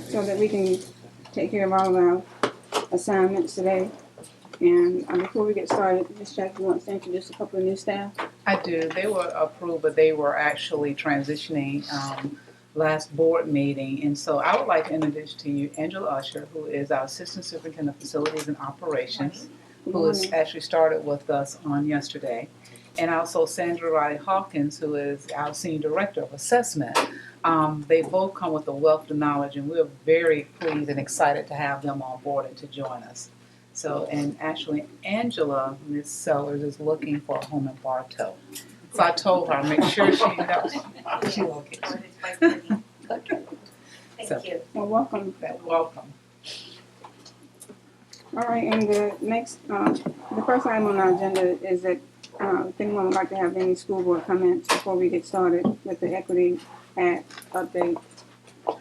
so that we can take care of all of our assignments today. And before we get started, Ms. Jackie wants to introduce a couple of new staff. I do. They were approved, but they were actually transitioning last board meeting. And so I would like to introduce to you Angela Usher, who is our Assistant Superintendent of Facilities and Operations, who has actually started with us on yesterday. And also Sandra Riley Hawkins, who is our Senior Director of Assessment. They both come with a wealth of knowledge, and we're very pleased and excited to have them on board and to join us. So, and actually Angela, Ms. Sellers, is looking for a home in Bartow. So I told her, make sure she knows she locates. Okay. Thank you. Well, welcome. Welcome. All right, and the next, the first item on our agenda is that if anyone would like to have any school board comments before we get started with the Equity Act update. All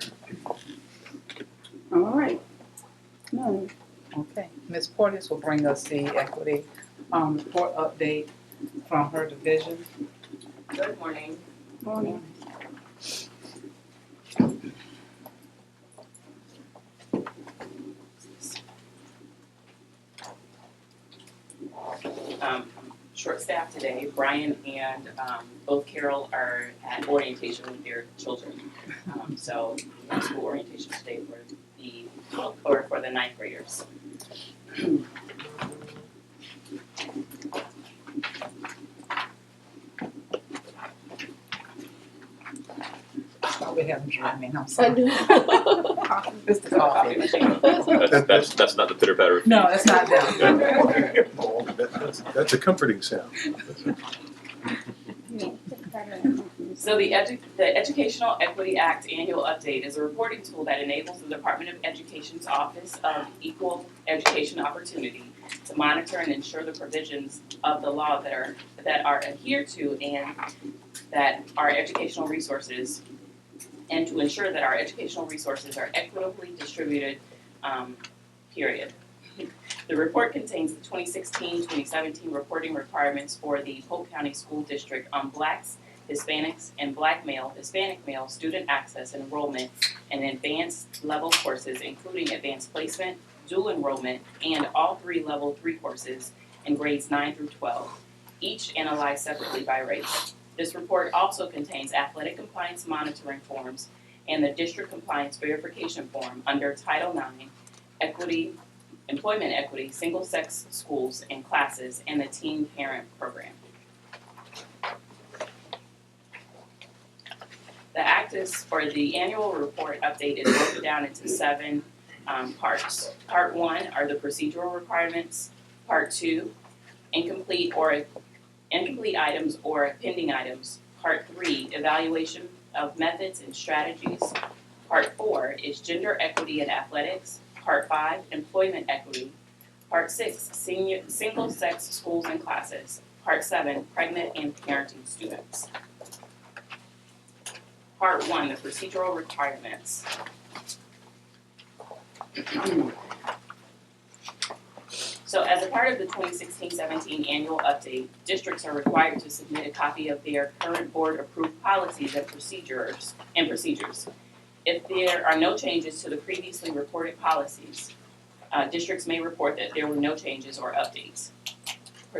right. None. Okay. Ms. Porteous will bring us the equity report update from her division. Good morning. Morning. Short staff today. Brian and both Carol are at orientation with their children. So no school orientation today for the ninth graders. Oh, we haven't driven in, I'm sorry. It's the Coffee coffee. machine. That's not the pitter patter. No, it's not that. That's a comforting sound. Yeah. So the Educational Equity Act Annual Update is a reporting tool that enables the Department of Education's Office of Equal Education Opportunity to monitor and ensure the provisions of the law that are adhered to and that our educational resources, and to ensure that our educational resources are equitably distributed, period. The report contains the 2016-2017 reporting requirements for the Polk County School District on Blacks, Hispanics, and Black male, Hispanic male student access and enrollment in advanced level courses, including advanced placement, dual enrollment, and all three level 3 courses in grades 9 through 12, each analyzed separately by race. This report also contains athletic compliance monitoring forms and the district compliance verification form under Title IX, Employment Equity, Single-Sex Schools and Classes, and the Teen Parent Program. The the annual report update is broken down into 7 parts. Part 1 are the procedural requirements. Part 2, incomplete items or pending items. Part 3, evaluation of methods and strategies. Part 4 is gender equity in athletics. Part 5, employment equity. Part 6, single-sex schools and classes. Part 7, pregnant and parenting students. Part 1, the procedural requirements. So as a part of the 2016-17 annual update, districts are required to submit a copy of their current board-approved policies and procedures. If there are no changes to the previously reported policies, districts may report that there were no changes or updates.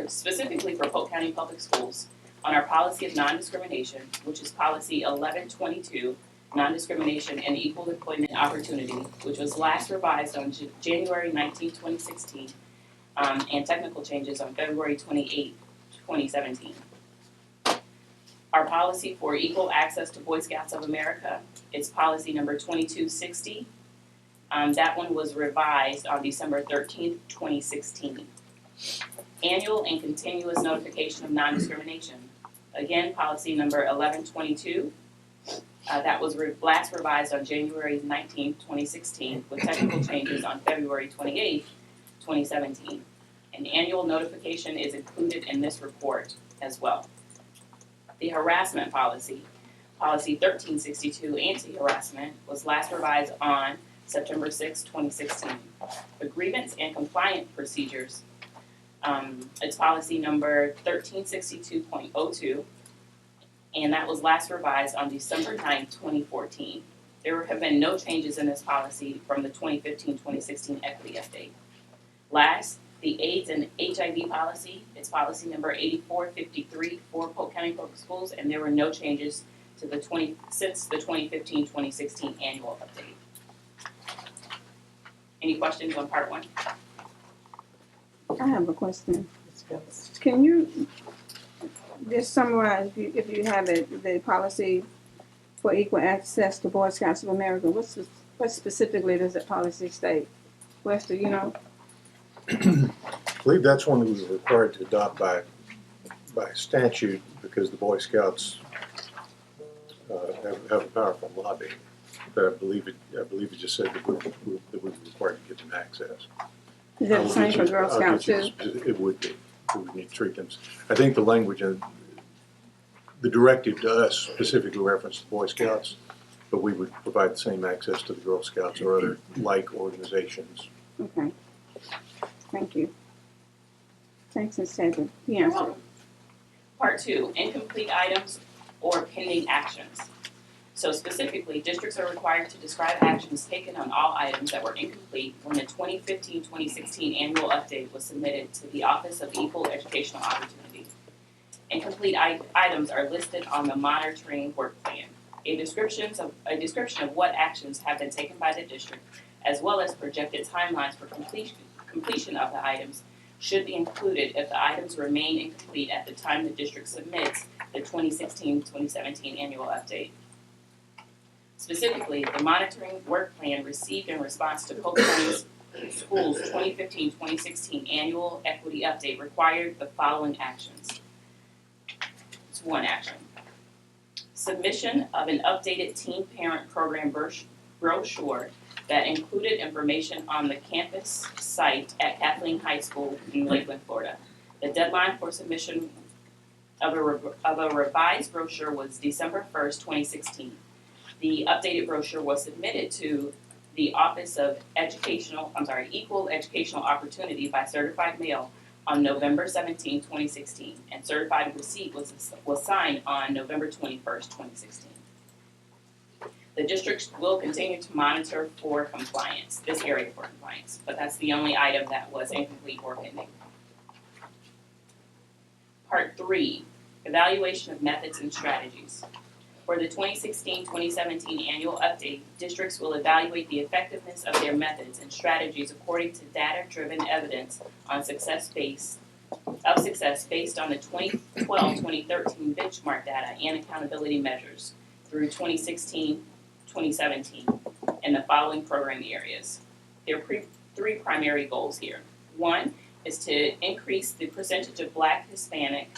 Specifically for Polk County Public Schools, on our policy of non-discrimination, which is policy 1122, non-discrimination and equal employment opportunity, which was last revised on January 19, 2016, and technical changes on February 28, 2017. Our policy for equal access to Boy Scouts of America, it's policy number 2260. That one was revised on December 13th, 2016. Annual and continuous notification of non-discrimination. Again, policy number 1122. That was last revised on January 19th, 2016, with technical changes on February 28th, 2017. An annual notification is included in this report as well. The harassment policy, policy 1362, anti-harassment, was last revised on September 6, 2016. The grievance and compliance procedures, it's policy number 1362.02, and that was last revised on December 9, 2014. There have been no changes in this policy from the 2015-2016 equity update. Last, the AIDS and HIV policy, it's policy number 8453 for Polk County Public Schools, and there were no changes to since the 2015-2016 annual update. Any questions on part one? I have a question. Can you just summarize, if you have it, the policy for equal access to Boy Scouts of America? What specifically does that policy state? Wester, you know? I believe that's one that we were required to adopt by statute because the Boy Scouts have a powerful lobby. But I believe it just said that we were required to give them access. Is that the same for Girl Scouts too? It would be. We would need to treat them. I think the language in the directive to us specifically referenced the Boy Scouts, but we would provide the same access to the Girl Scouts or other like organizations. Okay. Thank you. Thanks, Ms. Taylor. The answer. Part two, incomplete items or pending actions. So specifically, districts are required to describe actions taken on all items that were incomplete when the 2015-2016 annual update was submitted to the Office of Equal Educational Opportunity. Incomplete items are listed on the monitoring work plan. A description of what actions have been taken by the district, as well as projected timelines for completion of the items, should be included if the items remain incomplete at the time the district submits the 2016-2017 annual update. Specifically, the monitoring work plan received in response to Polk County Schools 2015-2016 annual equity update required the following actions. It's one action. Submission of an updated teen parent program brochure that included information on the campus site at Kathleen High School in Lakeland, Florida. The deadline for submission of a revised brochure was December 1st, 2016. The updated brochure was submitted to the Office of Equal Educational Opportunity by certified mail on November 17, 2016, and certified receipt was signed on November 21st, 2016. The district will continue to monitor for compliance, this area for compliance, but that's the only item that was incomplete or pending. Part 3, evaluation of methods and strategies. For the 2016-2017 annual update, districts will evaluate the effectiveness of their methods and strategies according to data-driven evidence on success based on the 2012-2013 benchmark data and accountability measures through 2016-2017 in the following program areas. There are three primary goals here. One is to increase the percentage of Black, Hispanic,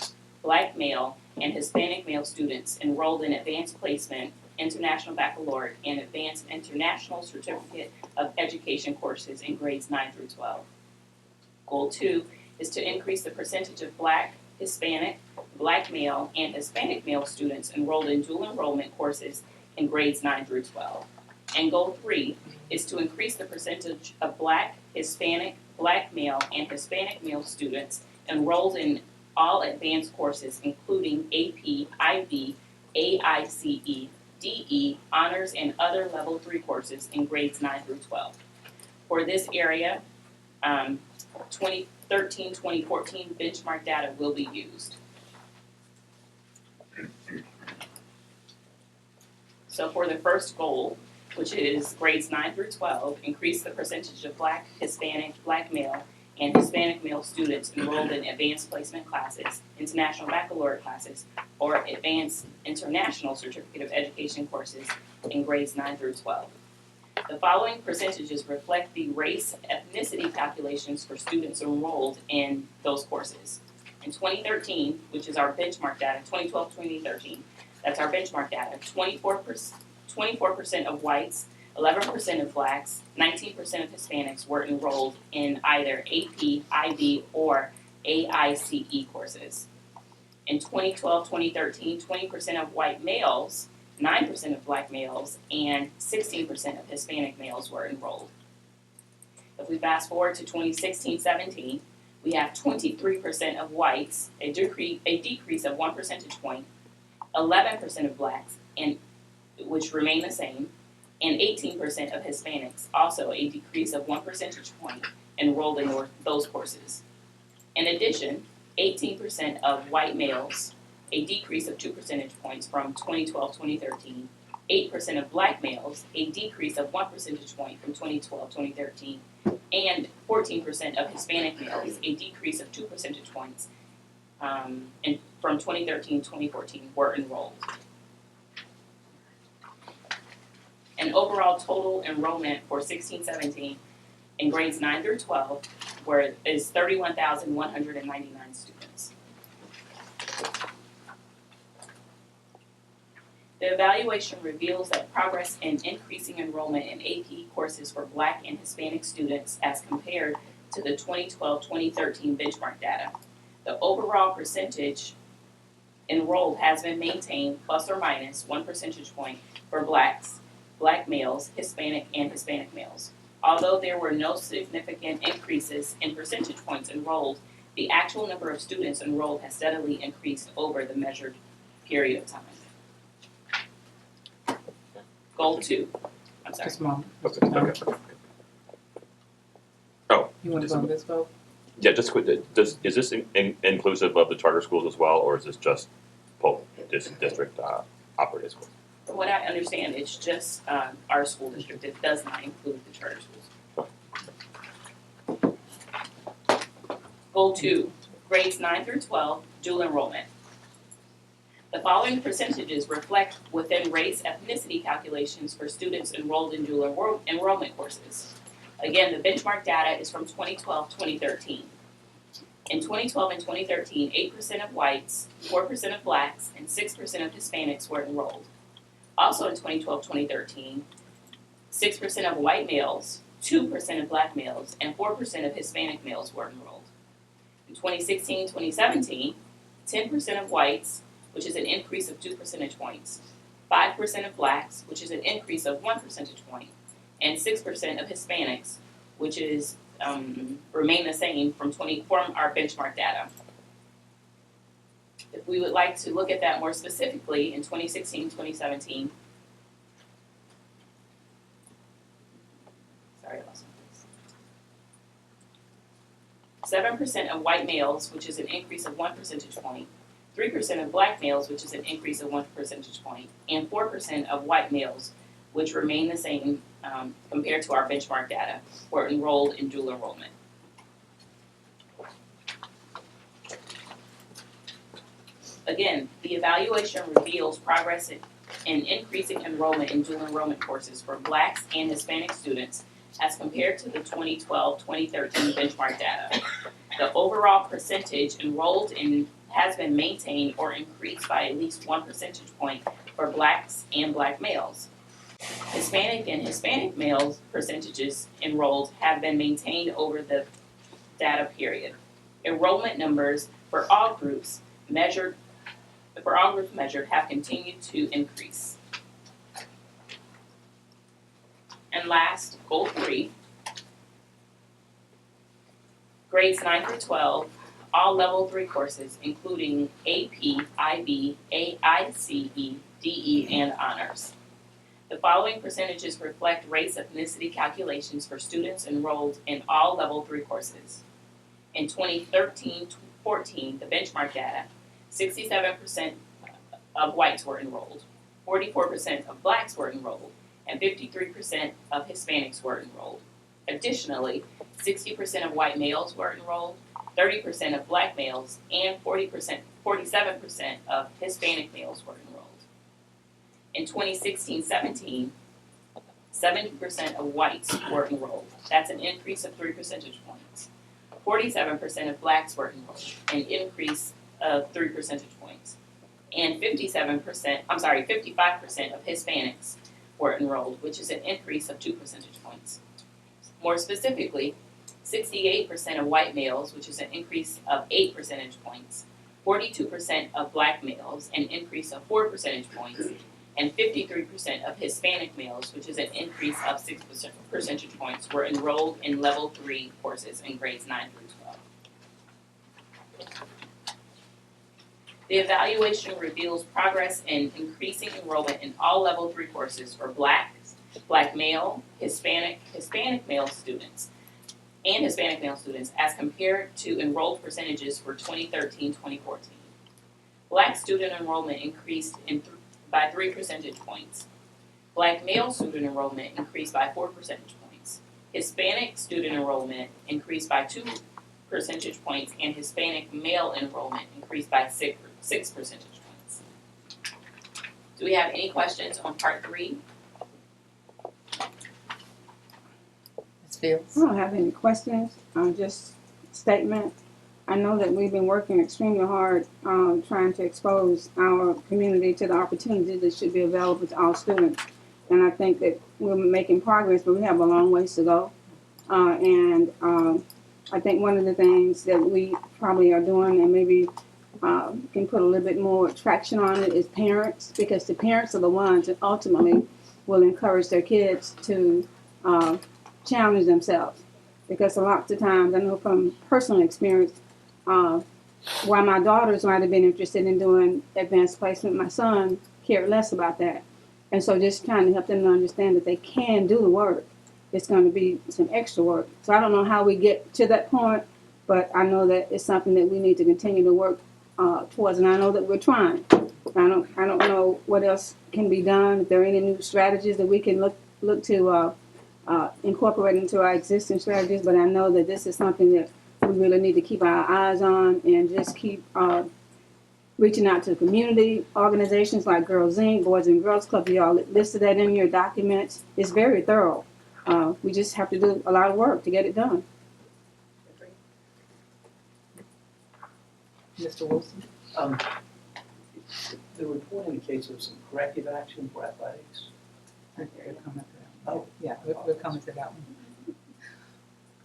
Black male, and Hispanic male students enrolled in advanced placement, international baccalaureate, and advanced international certificate of education courses in grades 9 through 12. Goal 2 is to increase the percentage of Black, Hispanic, Black male, and Hispanic male students enrolled in dual enrollment courses in grades 9 through 12. And goal 3 is to increase the percentage of Black, Hispanic, Black male, and Hispanic male students enrolled in all advanced courses, including AP, IB, AICE, DE, honors, and other level 3 courses in grades 9 through 12. For this area, 2013-2014 benchmark data will be used. So for the first goal, which is grades 9 through 12, increase the percentage of Black, Hispanic, Black male, and Hispanic male students enrolled in advanced placement classes, international baccalaureate classes, or advanced international certificate of education courses in grades 9 through 12. The following percentages reflect the race ethnicity calculations for students enrolled in those courses. In 2013, which is our benchmark data, 2012-2013, that's our benchmark data, 24% of whites, 11% of Blacks, 19% of Hispanics were enrolled in either AP, IB, or AICE courses. In 2012-2013, 20% of white males, 9% of Black males, and 16% of Hispanic males were enrolled. If we fast forward to 2016-17, we have 23% of whites, a decrease of 1 percentage point, 11% of Blacks, and which remain the same, and 18% of Hispanics, also a decrease of 1 percentage point, enrolled in those courses. In addition, 18% of white males, a decrease of 2 percentage points from 2012-2013, 8% of black males, a decrease of 1 percentage point from 2012-2013, and 14% of Hispanic males, a decrease of 2 percentage points and from 2013-2014 were enrolled. And overall total enrollment for 16-17 in grades 9 through 12 is 31,199 students. The evaluation reveals that progress in increasing enrollment in AP courses for Black and Hispanic students as compared to the 2012-2013 benchmark data. The overall percentage enrolled has been maintained plus or minus 1 percentage point for Blacks, Black males, Hispanic, and Hispanic males. Although there were no significant increases in percentage points enrolled, the actual number of students enrolled has steadily increased over the measured period of time. Goal 2. I'm sorry. Just a moment. Okay. Oh, You want to go on this vote? yeah, just quick, is this inclusive of the charter schools as well, or is this just district operated schools? From what I understand, it's just our school district. It does not include the charter schools. Goal 2, grades 9 through 12, dual enrollment. The following percentages reflect within race ethnicity calculations for students enrolled in dual enrollment courses. Again, the benchmark data is from 2012-2013. In 2012 and 2013, 8% of whites, 4% of blacks, and 6% of Hispanics were enrolled. Also in 2012-2013, 6% of white males, 2% of black males, and 4% of Hispanic males were enrolled. In 2016-2017, 10% of whites, which is an increase of 2 percentage points, 5% of blacks, which is an increase of 1 percentage point, and 6% of Hispanics, which is remain the same from our benchmark data. If we would like to look at that more specifically in 2016-2017, sorry, I lost my place. 7% of white males, which is an increase of 1 percentage point, 3% of black males, which is an increase of 1 percentage point, and 4% of white males, which remain the same compared to our benchmark data, were enrolled in dual enrollment. Again, the evaluation reveals progress in increasing enrollment in dual enrollment courses for Blacks and Hispanic students as compared to the 2012-2013 benchmark data. The overall percentage enrolled in has been maintained or increased by at least 1 percentage point for Blacks and Black males. Hispanic and Hispanic males percentages enrolled have been maintained over the data period. Enrollment numbers for all groups measured have continued to increase. And last, goal 3, grades 9 through 12, all level 3 courses, including AP, IB, AICE, DE, and honors. The following percentages reflect race ethnicity calculations for students enrolled in all level 3 courses. In 2013-14, the benchmark data, 67% of whites were enrolled, 44% of blacks were enrolled, and 53% of Hispanics were enrolled. Additionally, 60% of white males were enrolled, 30% of black males, and 47% of Hispanic males were enrolled. In 2016-17, 70% of whites were enrolled. That's an increase of 3 percentage points. 47% of blacks were enrolled, an increase of 3 percentage points. And 55% of Hispanics were enrolled, which is an increase of 2 percentage points. More specifically, 68% of white males, which is an increase of 8 percentage points, 42% of black males, an increase of 4 percentage points, and 53% of Hispanic males, which is an increase of 6 percentage points, were enrolled in level 3 courses in grades 9 through 12. The evaluation reveals progress in increasing enrollment in all level 3 courses for Blacks, Black male, Hispanic male students, and Hispanic male students as compared to enrolled percentages for 2013-2014. Black student enrollment increased by 3 percentage points. Black male student enrollment increased by 4 percentage points. Hispanic student enrollment increased by 2 percentage points, and Hispanic male enrollment increased by 6 percentage points. Do we have any questions on part 3? Ms. Fields? I don't have any questions, just statement. I know that we've been working extremely hard trying to expose our community to the opportunities that should be available to all students. And I think that we're making progress, but we have a long ways to go. I think one of the things that we probably are doing, and maybe can put a little bit more traction on it, is parents, because the parents are the ones that ultimately will encourage their kids to challenge themselves. Because a lot of times, I know from personal experience, while my daughters might have been interested in doing advanced placement, my son cared less about that. And so just trying to help them to understand that they can do the work. It's going to be some extra work. So I don't know how we get to that point, but I know that it's something that we need to continue to work towards, and I know that we're trying. I don't know what else can be done. If there are any new strategies that we can look to incorporate into our existing strategies, but I know that this is something that we really need to keep our eyes on and just keep reaching out to community organizations like Girls Inc., Boys and Girls Club. You all listed that in your documents. It's very thorough. We just have to do a lot of work to get it done. Mr. Wilson? The report indicates there's some corrective action for athletics. We'll comment to that one. Yeah, we'll comment to that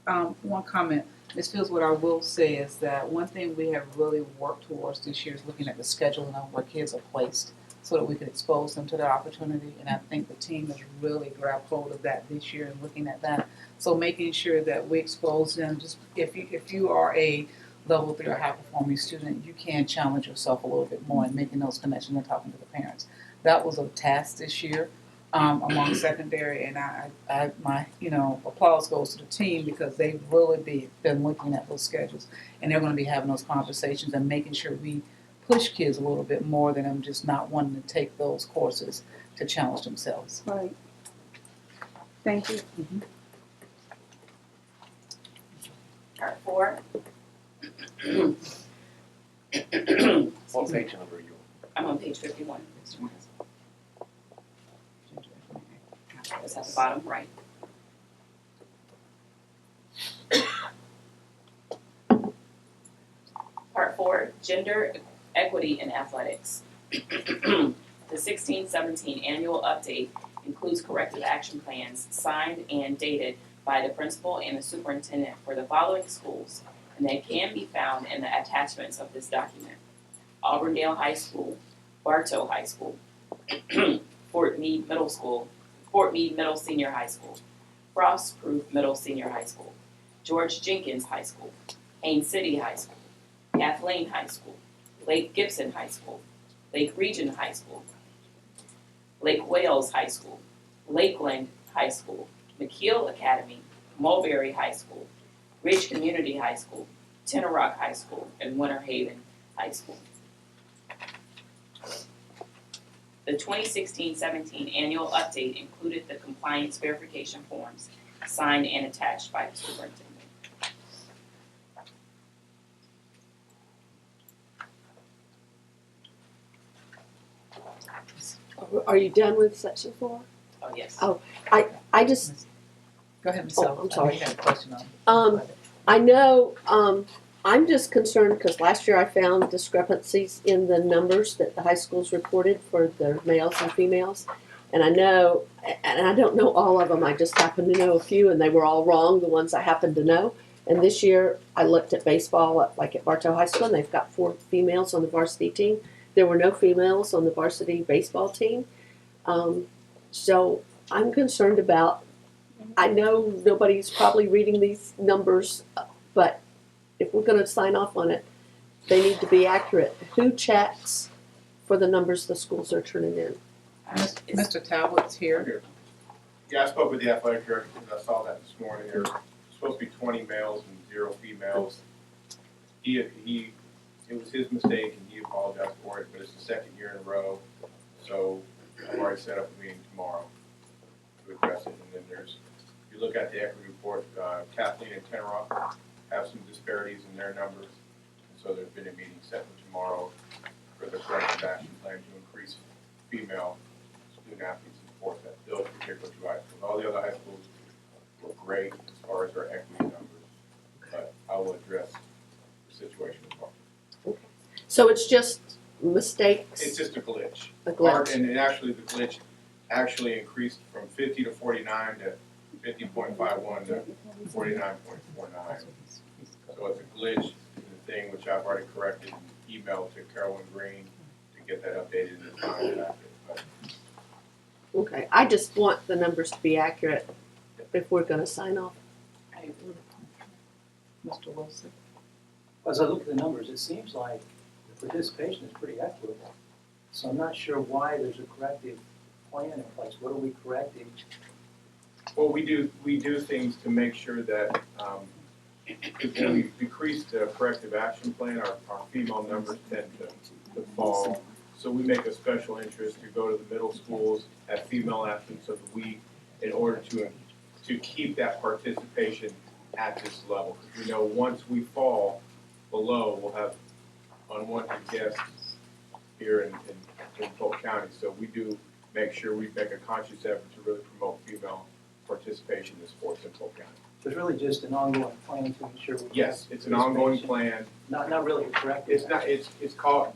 one. One comment, Ms. Fields, what I will say is that one thing we have really worked towards this year is looking at the scheduling of where kids are placed so that we can expose them to that opportunity. And I think the team has really grabbed hold of that this year and looking at that. So making sure that we expose them, just if you are a level 3 or high performing student, you can challenge yourself a little bit more in making those connections and talking to the parents. That was a task this year among secondary, and my applause goes to the team because they've really been looking at those schedules, and they're going to be having those conversations and making sure we push kids a little bit more than them just not wanting to take those courses to challenge themselves. Right. Thank you. Part 4. What page number are you I'm on page 51. It's at the bottom right. Part 4, Gender Equity in Athletics. The 16-17 annual update includes corrective action plans signed and dated by the principal and the superintendent for the following schools, and they can be found in the attachments of this document: Auburndale High School, Bartow High School, Fort Meade Middle School, Fort Meade Middle Senior High School, Frostproof Middle Senior High School, George Jenkins High School, Haines City High School, Kathleen High School, Lake Gibson High School, Lake Region High School, Lake Wales High School, Lakeland High School, McKeel Academy, Mulberry High School, Ridge Community High School, Tenorock High School, and Winter Haven High School. The 2016-17 annual update included the compliance verification forms signed and attached by the superintendent. Are you done with section 4? Oh, yes. Oh, I just, Go ahead, Ms. Oh, Sullivan. I'm sorry. You had a question on I know, I'm just concerned because last year I found discrepancies in the numbers that the high schools reported for the males and females. And I know, and I don't know all of them, I just happen to know a few, and they were all wrong, the ones I happen to know. And this year I looked at baseball at Bartow High School, and they've got 4 females on the varsity team. There were no females on the varsity baseball team. So I'm concerned about, I know nobody's probably reading these numbers, but if we're going to sign off on it, they need to be accurate. Who checks for the numbers the schools are turning in? Mr. Talbot's here. Yeah, I spoke with the athletic director, because I saw that this morning. There's supposed to be 20 males and 0 females. It was his mistake, and he apologized for it, but it's the second year in a row. So I've already set up a meeting tomorrow to address it. And then if you look at the equity report, Kathleen and Tenrock have some disparities in their numbers. And so there's been a meeting set for tomorrow for the corrective action plan to increase female student athletes in sports at those particular 2 high schools. All the other high schools were great as far as our equity numbers, but I will address the situation with Mark. So it's just mistakes? It's just a glitch. A glitch. And actually, the glitch actually increased from 50 to 49 to 50.51 to 49.49. So it's a glitch in the thing, which I've already corrected and emailed to Carolyn Green to get that updated in the time packet. But Okay, I just want the numbers to be accurate if we're gonna sign off. Mr. Wilson? As I look at the numbers, it seems like the participation is pretty equitable. So I'm not sure why there's a corrective plan in place. What are we correcting? well, we do things to make sure that when we decrease the corrective action plan, our female numbers tend to fall. So we make a special interest to go to the middle schools at female athletes of the week in order to keep that participation at this level. Because we know once we fall below, we'll have unwanted guests here in Polk County. So we do make sure we make a conscious effort to really promote female participation in sports in Polk County. So it's really just an ongoing plan to ensure we Yes, it's an ongoing plan. Not really a corrective. It's not, it's called,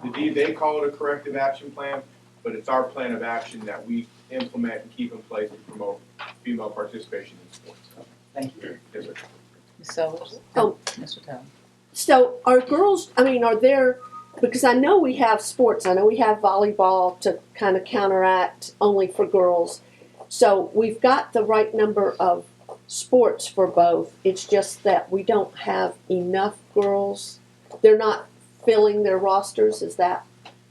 they call it a corrective action plan, but it's our plan of action that we implement and keep in place to promote female participation in sports. Thank you. Yes, sir. Ms. Sellers? Oh. Mr. Town? So are girls, are there, because I know we have sports, I know we have volleyball to kind of counteract only for girls. So we've got the right number of sports for both. It's just that we don't have enough girls. They're not filling their rosters, is that?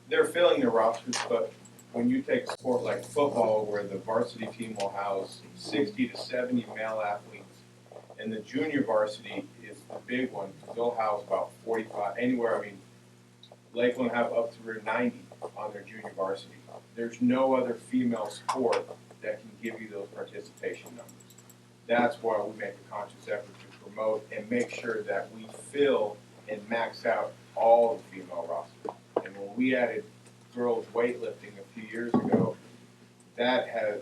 They're filling their rosters, but when you take a sport like football, where the varsity team will house 60 to 70 male athletes, and the junior varsity is the big one, they'll house about 45, anywhere, Lakeland have up through 90 on their junior varsity. There's no other female sport that can give you those participation numbers. That's why we make a conscious effort to promote and make sure that we fill and max out all the female rosters. And when we added girls weightlifting a few years ago, that has,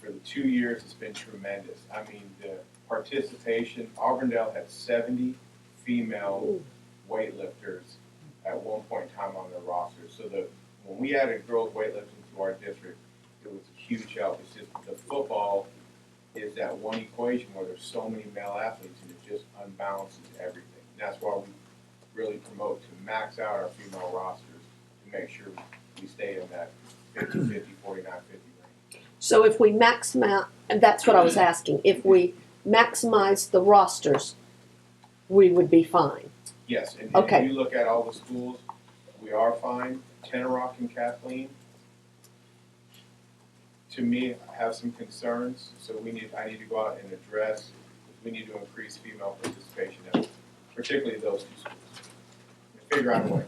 for the 2 years, it's been tremendous. The participation, Auburndale had 70 female weightlifters at one point in time on their roster. So when we added girls weightlifting to our district, it was a huge help. It's just the football is that one equation where there's so many male athletes and it just unbalances everything. And that's why we really promote to max out our female rosters to make sure we stay in that 50-50, 49-50 range. So if we maximize, and that's what I was asking, if we maximize the rosters, we would be fine. Yes, and Okay. if you look at all the schools, we are fine. Tenorock and Kathleen, to me, have some concerns, so I need to go out and address, we need to increase female participation in particularly those two schools. Figure out a way.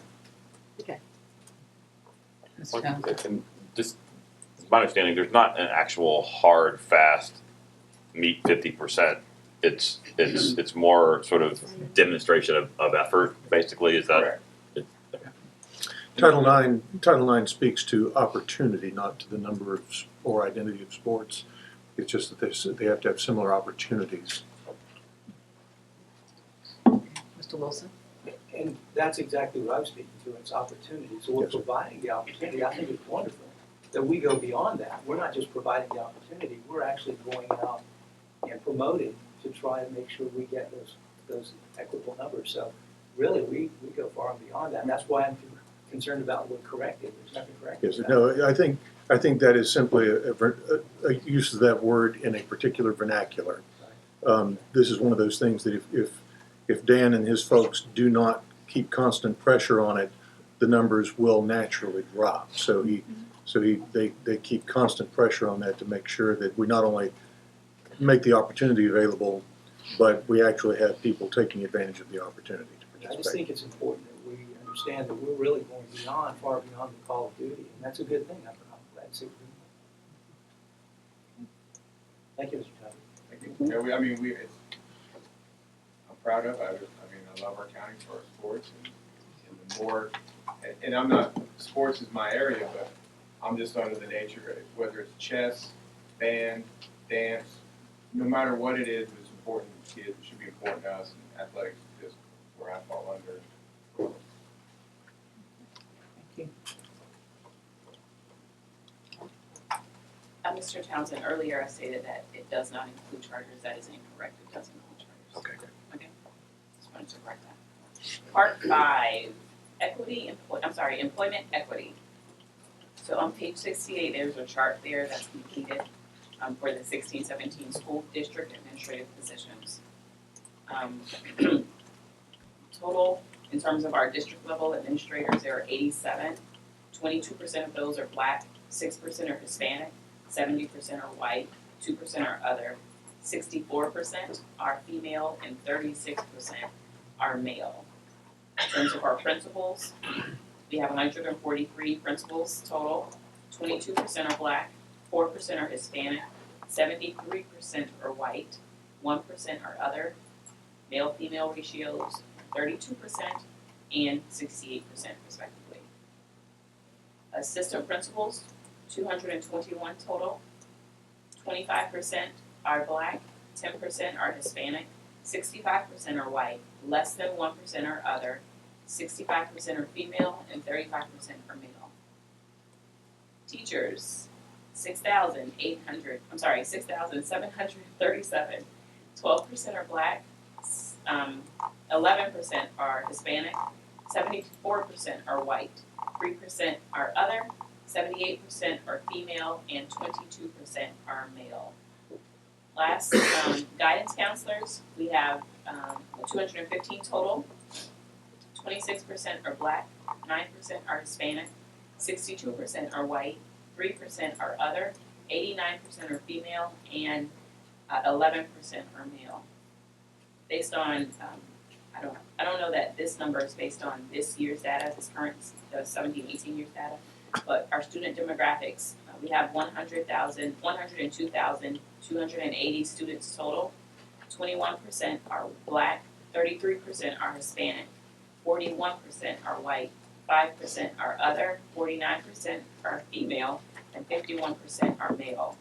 Mr. Town? And just, my understanding, there's not an actual hard, fast, meet 50%. It's more sort of demonstration of effort, basically, is that? Correct. Title IX speaks to opportunity, not to the number of or identity of sports. It's just that they have to have similar opportunities. Mr. Wilson? And that's exactly what I'm speaking to, it's opportunity. So we're Yes, sir. providing the opportunity. I think it's wonderful that we go beyond that. We're not just providing the opportunity, we're actually going out and promoting to try and make sure we get those equitable numbers. So really, we go far and beyond that. And that's why I'm concerned about what corrective. There's nothing corrective. Yes, about no, I think that is simply a use of that word in a particular vernacular. This is one of those things that if Dan and his folks do not keep constant pressure on it, the numbers will naturally drop. So So they keep constant pressure on that to make sure that we not only make the opportunity available, but we actually have people taking advantage of the opportunity to I just participate. think it's important that we understand that we're really going beyond, far beyond the call of duty, and that's a good thing. I'm glad to see we're doing that. Thank you, Mr. Tucker. Thank you. Yeah, I'm proud of it. I love our county for our sports, and the more, and I'm not, sports is my area, but I'm just under the nature of it, whether it's chess, band, dance, no matter what it is, it's important to kids, it should be important to us, and athletics is just where I fall under. Thank you. Mr. Townsend, earlier I stated that it does not include charters. That is incorrect. It does include charters. Okay. Okay. Just wanted to correct that. Part 5, employment equity. So on page 68, there's a chart there that's completed for the 16-17 school district administrative positions. Total, in terms of our district level administrators, there are 87. 22% of those are Black, 6% are Hispanic, 70% are white, 2% are other, 64% are female, and 36% are male. In terms of our principals, we have 143 principals total, 22% are Black, 4% are Hispanic, 73% are white, 1% are other, male-female ratios 32% and 68% respectively. Assistant principals, 221 total, 25% are Black, 10% are Hispanic, 65% are white, less than 1% are other, 65% are female, and 35% are male. Teachers, 6,737. 12% are Black, 11% are Hispanic, 74% are white, 3% are other, 78% are female, and 22% are male. Last, guidance counselors, we have 215 total. 26% are Black, 9% are Hispanic, 62% are white, 3% are other, 89% are female, and 11% are male. Based on, I don't know that this number is based on this year's data, this current 17-18 years data, but our student demographics, we have 102,280 students total. 21% are Black, 33% are Hispanic, 41% are white, 5% are other, 49% are female, and 51% are male.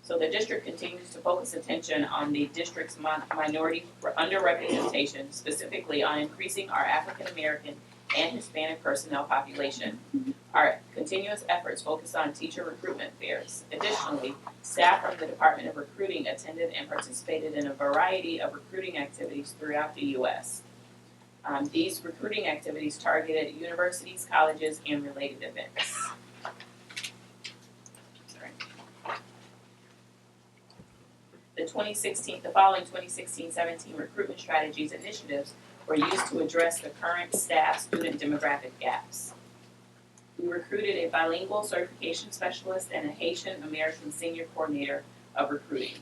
So the district continues to focus attention on the district's minority underrepresentation, specifically on increasing our African American and Hispanic personnel population. Our continuous efforts focus on teacher recruitment fairs. Additionally, staff from the Department of Recruiting attended and participated in a variety of recruiting activities throughout the U.S. These recruiting activities targeted universities, colleges, and related events. The following 2016-17 recruitment strategies initiatives were used to address the current staff student demographic gaps. We recruited a bilingual certification specialist and a Haitian American senior coordinator of recruiting.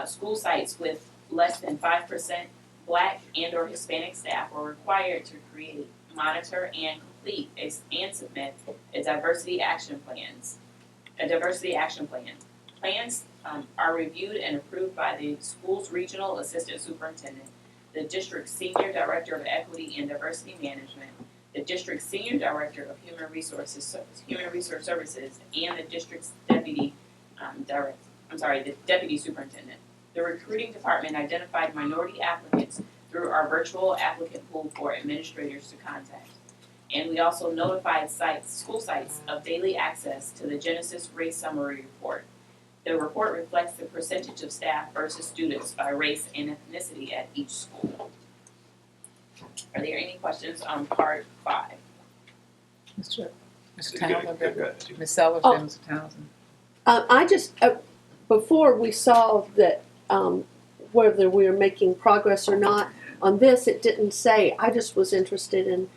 School sites with less than 5% Black and or Hispanic staff were required to create, monitor, and complete and submit a diversity action plan. Plans are reviewed and approved by the school's regional assistant superintendent, the district's senior director of equity and diversity management, the district's senior director of human resource services, and the district's deputy superintendent. The recruiting department identified minority applicants through our virtual applicant pool for administrators to contact. And we also notified school sites of daily access to the Genesis Race Summary Report. The report reflects the percentage of staff versus students by race and ethnicity at each school. Are there any questions on part 5? Mr. Good, Townsend, good. Ms. Sellers, Oh. and Mr. Townsend. I just, before we saw that whether we were making progress or not, on this it didn't say. I just was interested in,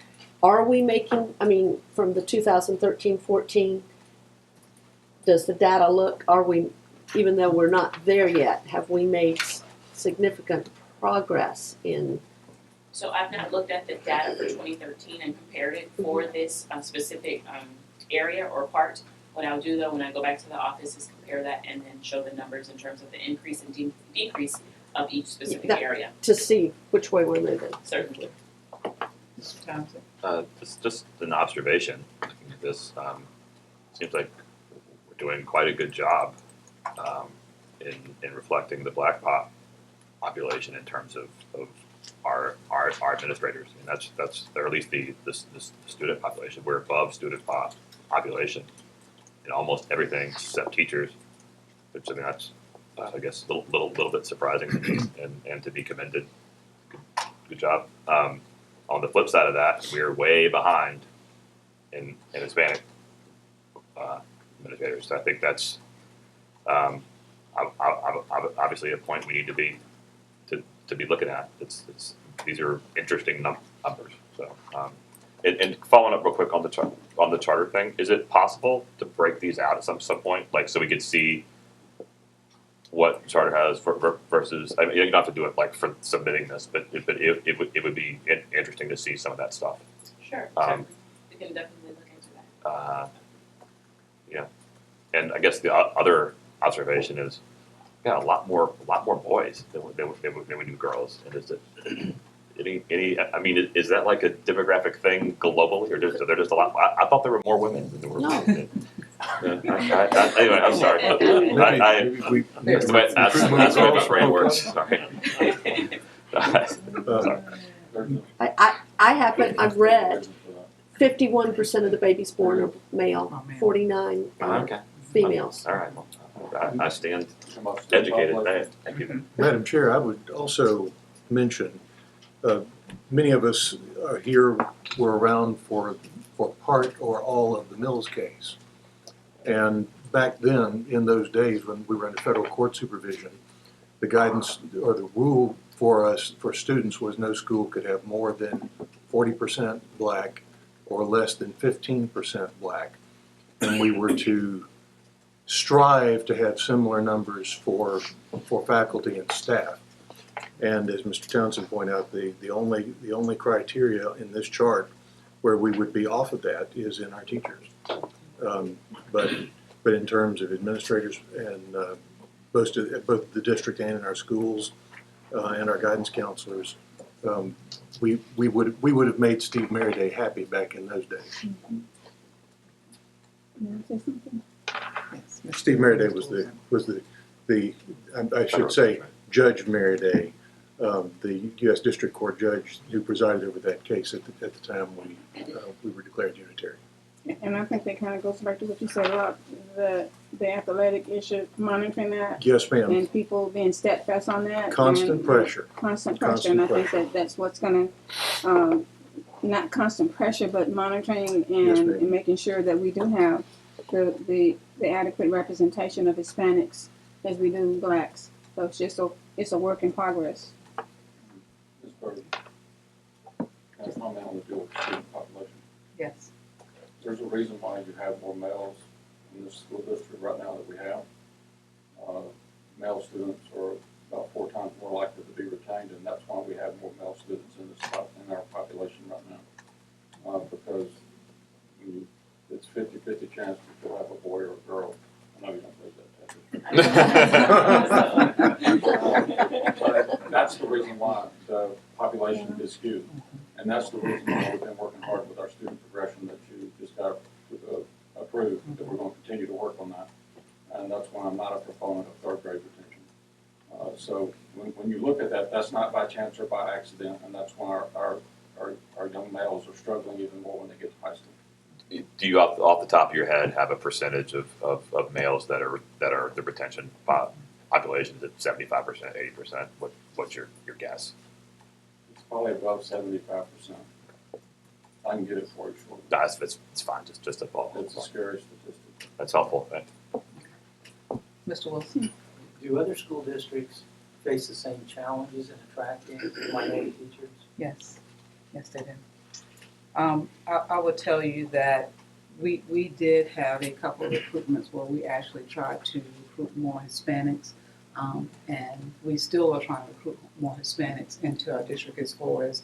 are we making, I mean, from the 2013-14, does the data look, are we, even though we're not there yet, have we made significant progress in? So I've not looked at the data for 2013 and compared it for this specific area or part. What I'll do though, when I go back to the office, is compare that and then show the numbers in terms of the increase and decrease of each specific area. To see which way we're moving. Certainly. Mr. Thompson? Just an observation, looking at this, seems like we're doing quite a good job in reflecting the black population in terms of our administrators. I mean, that's or at least the student population. We're above student population in almost everything except teachers, which I mean that's I guess a little bit surprising to me and to be commended. Good job. On the flip side of that, we're way behind in Hispanic administrators. So I think that's obviously a point we need to be looking at. These are interesting numbers. So and following up real quick on the charter thing, is it possible to break these out at some point, like so we could see what charter has versus? I mean, you don't have to do it like for submitting this, but it would be interesting to see some of that stuff. Sure. Certainly. We can definitely look into that. Yeah, and I guess the other observation is, yeah, a lot more boys than we do girls. And is it any? I mean, is that like a demographic thing globally, or are there just a lot? I thought there were more women than there were men. Anyway, I'm sorry. That's the way my brain works. Sorry. I've read 51% of the babies born are male, 49 are Okay. females. All right. Well, I stand educated. Thank you. Madam Chair, I would also mention, many of us here were around for part or all of the Mills case. And back then, in those days when we were under federal court supervision, the guidance or the rule for us, for students, was no school could have more than 40% black or less than 15% black. And we were to strive to have similar numbers for faculty and staff. And as Mr. Townsend pointed out, the only criteria in this chart where we would be off of that is in our teachers. But in terms of administrators and both the district and in our schools and our guidance counselors, we would have made Steve Merriday happy back in those days. Yes. Steve Merriday was the I should say Judge Merriday, the U.S. District Court judge who presided over that case at the time we were declared unitary. And I think that kind of goes back to what you said about the athletic issue, monitoring that. Yes, ma'am. And people being steadfast on that. Constant pressure. Constant pressure. And I think that's what's going to, not constant pressure, but monitoring and making sure that we do have the adequate representation of Hispanics as we do blacks. So it's a work in progress. Ms. Burton, can I comment on the dual student population? Yes. There's a reason why you have more males in this school district right now that we have. Male students are about 4 times more likely to be retained, and that's why we have more male students in our population right now. Because it's 50-50 chance that you'll have a boy or a girl. I know you don't believe that, but that's the reason why the population is skewed. And that's the reason why we've been working hard with our student progression that you just got approved, that we're going to continue to work on that. And that's why I'm not a proponent of third grade retention. So when you look at that, that's not by chance or by accident, and that's why our young males are struggling even more when they get to high school. Do you, off the top of your head, have a percentage of males that are the retention population? Is it 75%, 80%? What's your guess? It's probably above 75%. I can get it for you shortly. No, it's fine. Just a ball. It's a scary statistic. That's helpful. Thanks. Mr. Wilson? Do other school districts face the same challenges in attracting minority teachers? Yes. Yes, they do. I would tell you that we did have a couple of recruitments where we actually tried to recruit more Hispanics. And we still are trying to recruit more Hispanics into our district as far as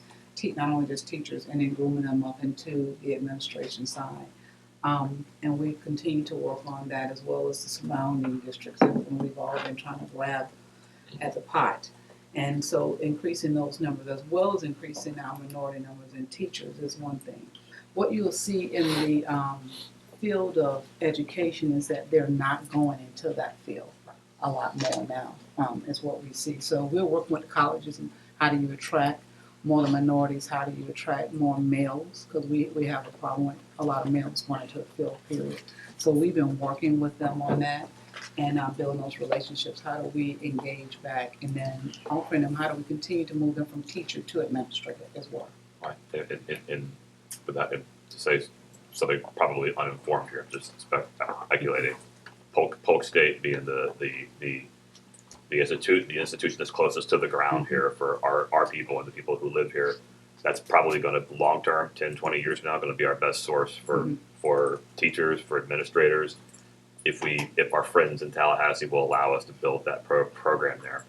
not only just teachers, and then grooming them up into the administration side. And we continue to work on that as well as the surrounding districts, and we've all been trying to grab at the pot. And so increasing those numbers as well as increasing our minority numbers in teachers is one thing. What you'll see in the field of education is that they're not going into that field a lot more now, is what we see. So we're working with the colleges and how do you attract more minorities, how do you attract more males, because we have a problem with a lot of males going into the field, period. So we've been working with them on that and building those relationships. How do we engage back, and then offering them, how do we continue to move them from teacher to administrator as well. Right. And with that, to say something probably uninformed here, just speculating. Polk State being the institution that's closest to the ground here for our people and the people who live here, that's probably going to long term, 10, 20 years from now, going to be our best source for teachers, for administrators. If our friends in Tallahassee will allow us to build that program there,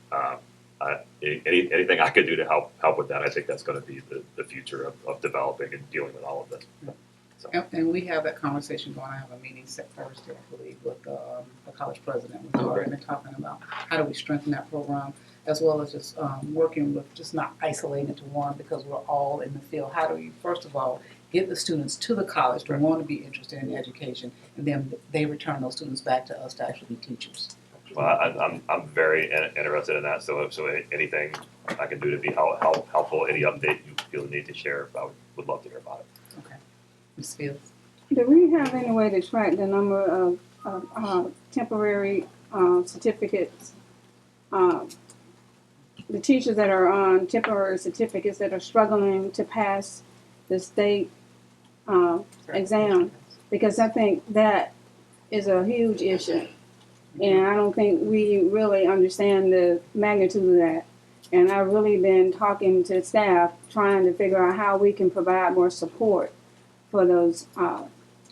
anything I could do to help with that, I think that's going to be the future of developing and dealing with all of this. So. And we have that conversation going. I have a meeting set Thursday, I believe, with the college president. We've already been talking about how do we strengthen that program, as well as just working with just not isolating it to one, because we're all in the field. How do we, first of all, get the students to the college to want to be interested in education, and then they return those students back to us to actually be teachers. Well, I'm very interested in that. So anything I can do to be helpful, any update you feel the need to share, I would love to hear about it. Okay, Ms. Fields. Do we have any way to track the number of temporary certificates? The teachers that are on temporary certificates that are struggling to pass the state exam, because I think that is a huge issue. And I don't think we really understand the magnitude of that. And I've really been talking to staff, trying to figure out how we can provide more support for those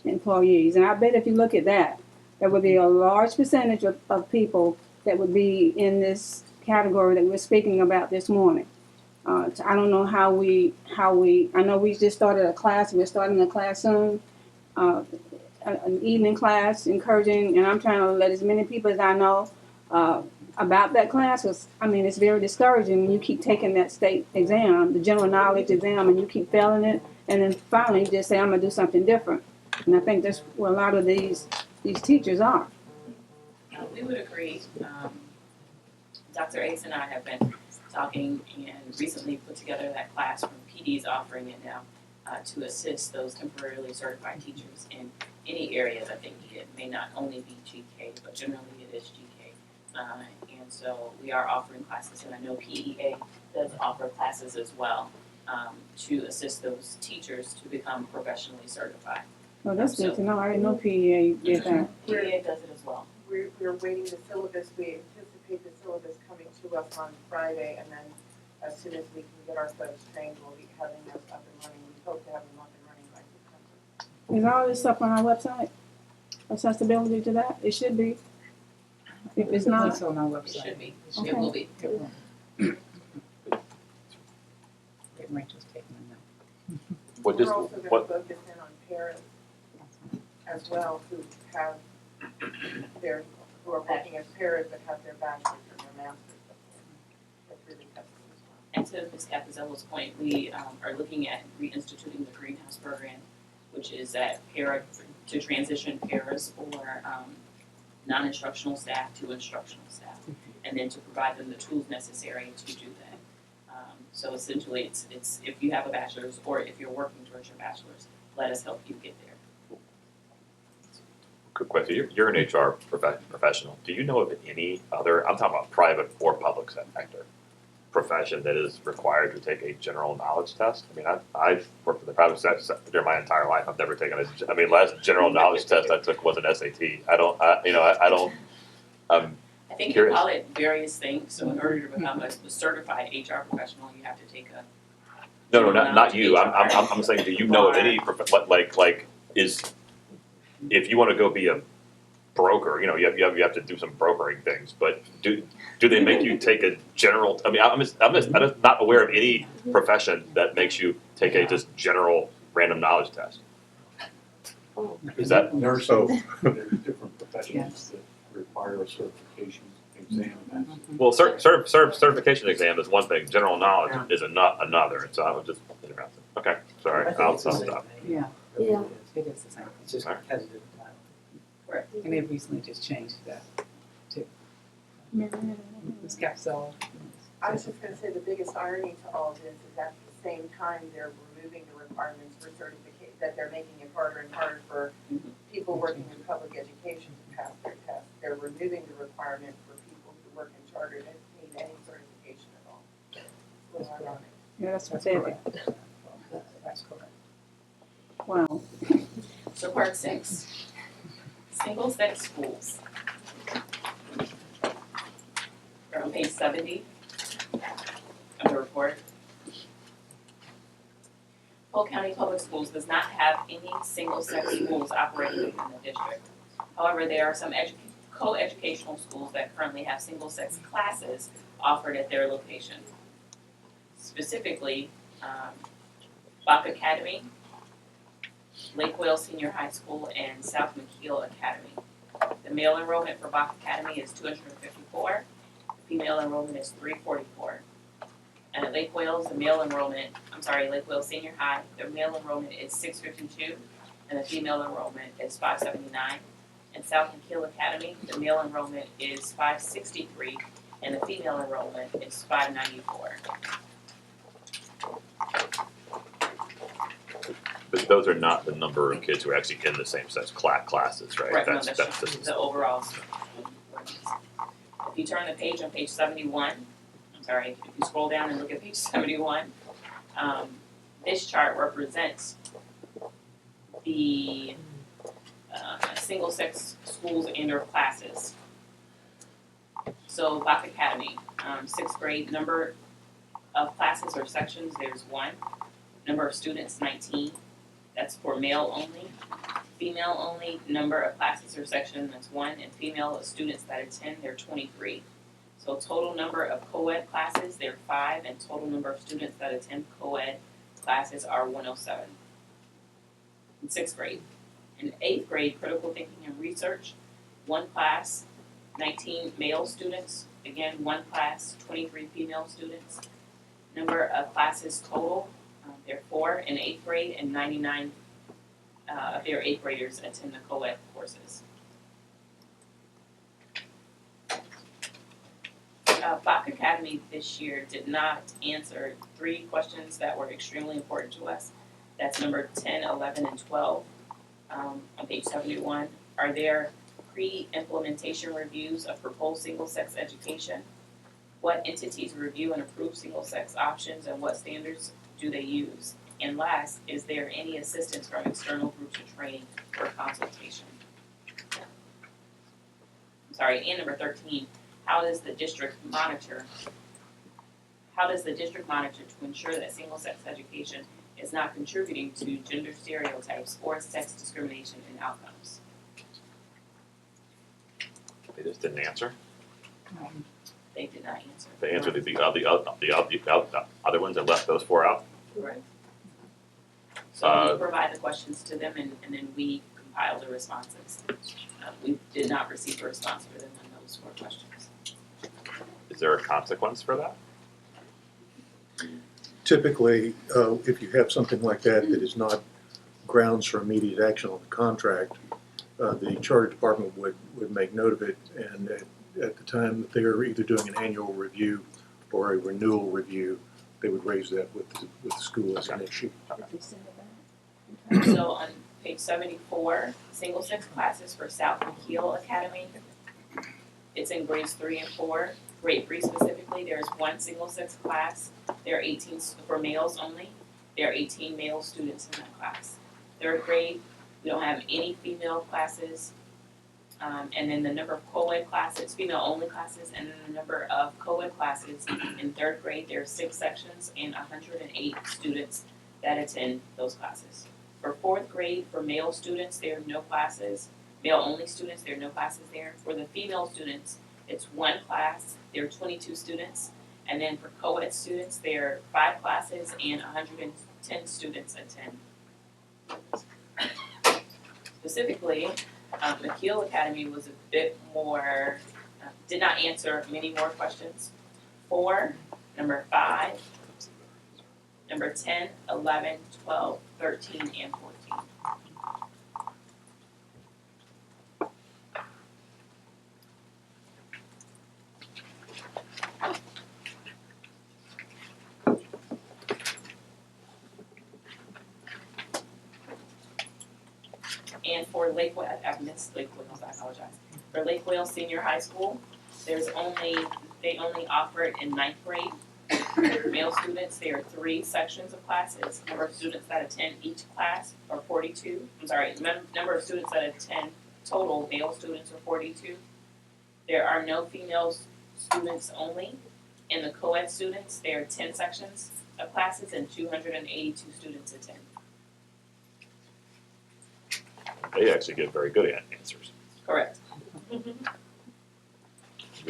employees. And I bet if you look at that, there would be a large percentage of people that would be in this category that we're speaking about this morning. So I don't know how we, I know we just started a class, we're starting a class soon. An evening class, encouraging, and I'm trying to let as many people as I know about that class. Cause, I mean, it's very discouraging when you keep taking that state exam, the general knowledge exam, and you keep failing it, and then finally you just say, I'm gonna do something different. And I think that's where a lot of these teachers are. We would agree. Dr. Ace and I have been talking and recently put together that class from PD's offering it now to assist those temporarily certified teachers in any areas. I think it may not only be GK, but generally it is GK. And so we are offering classes, and I know PEA does offer classes as well to assist those teachers to become professionally certified. Well, that's good to know. I didn't know PEA did that. PEA does it as well. We're waiting the syllabus. We anticipate the syllabus coming to us on Friday, and then as soon as we can get our folks trained, we'll be having those up and running. We hope to have them up and running by September. Is all this stuff on our website? Accessibility to that? It should be. If it's not, It's on our It website. should be. Okay. It will be. Rachel's taking a note. What We're also going to focus in on parents as well who have who are working as paras but have their bachelor's or their master's. That's really helpful as well. And to Ms. Capizello's point, we are looking at reinstituting the greenhouse program, which is that to transition paras or non-instructional staff to instructional staff, and then to provide them the tools necessary to do that. So essentially, it's if you have a bachelor's or if you're working towards your bachelor's, let us help you get there. Quick question. You're an HR professional. Do you know of any other, I'm talking about private or public sector, profession that is required to take a general knowledge test? I mean, I've worked in the private sector my entire life. I've never taken last general knowledge test I took was an SAT. I think Curious. you call it various things. So in order to become a certified HR professional, you have to take No, not you. I'm saying, do you know of any, like, is, if you wanna go be a broker, you know, you have to do some brokering things, but do they make you take a general, I mean, I'm just not aware of any profession that makes you take a just general random knowledge test. Oh. Is that, There's So- there's different professions that require a certification exam. well, certification exam is one thing, general knowledge is another, so I was just interested. Okay, sorry, I think I'll it's the same stop. thing. Yeah. Yeah. It is the same. It's just Alright. has a different title. Correct. And they recently just changed that too. Ms. Capsol. I was just gonna say, the biggest irony to all of this is at the same time, they're removing the requirements for certificate, that they're making it harder and harder for people working in public education to pass their tests. They're removing the requirement for people who work in charter that need any certification at all. It's a little ironic. Yeah, that's what That's they did. correct. That's correct. Wow. So part 6, single-sex schools. We're on page 70 of the report. Polk County Public Schools does not have any single-sex schools operating within the district. However, there are some co-educational schools that currently have single-sex classes offered at their location. Specifically, Bach Academy, Lake Wales Senior High School, and South McKeel Academy. The male enrollment for Bach Academy is 254. The female enrollment is 344. And at Lake Wales, Lake Wales Senior High, the male enrollment is 652, and the female enrollment is 579. And South McKeel Academy, the male enrollment is 563, and the female enrollment is 594. But those are not the number of kids who are actually in the same sex classes, right? Right, no, That's that's just, the overall. If you turn the page on page 71, if you scroll down and look at page 71, this chart represents the single-sex schools and/or classes. So Bach Academy, 6th grade, number of classes or sections, there's 1. Number of students, 19. That's for male only. Female only, number of classes or section, that's 1. And female students that attend, they're 23. So total number of co-ed classes, there are 5, and total number of students that attend co-ed classes are 107. In 6th grade. In 8th grade, critical thinking and research, 1 class, 19 male students. Again, 1 class, 23 female students. Number of classes total, there are 4 in 8th grade, and 99 of their 8th graders attend the co-ed courses. Bach Academy this year did not answer 3 questions that were extremely important to us. That's number 10, 11, and 12 on page 71. Are there pre-implementation reviews of proposed single-sex education? What entities review and approve single-sex options, and what standards do they use? And last, is there any assistance from external groups or training or consultation? And number 13, how does the district monitor to ensure that single-sex education is not contributing to gender stereotypes or sex discrimination in outcomes? they just didn't answer. They did not answer. They answered the other ones and left those 4 out. Correct. So we provide the questions to them, and then we compile the responses. We did not receive a response for them on those 4 questions. Is there a consequence for that? Typically, if you have something like that that is not grounds for immediate action on the contract, the charter department would make note of it, and at the time that they're either doing an annual review or a renewal review, they would raise that with the school as an issue. So on page 74, single-sex classes for South McKeel Academy, it's in grades 3 and 4. Grade 3 specifically, there's 1 single-sex class. There are 18 for males only. There are 18 male students in that class. 3rd grade, we don't have any female classes. and then the number of co-ed classes, female-only classes, and then the number of co-ed classes. In third grade, there are 6 sections and 108 students that attend those classes. For fourth grade, for male students, there are no classes. Male-only students, there are no classes there. For the female students, it's 1 class, there are 22 students. And then for co-ed students, there are 5 classes and 110 students attend. Specifically, McKeel Academy was a bit more, did not answer many more questions. 4, number 5, number 10, 11, 12, 13, and 14. And for Lakewell, I've missed Lakewell, I apologize. For Lakewell Senior High School, they only offer it in 9th grade. For male students, there are 3 sections of classes. Number of students that attend each class are 42. Number of students that attend total male students are 42. There are no female students only. In the co-ed students, there are 10 sections of classes and 282 students attend. They actually give very good answers. Correct. You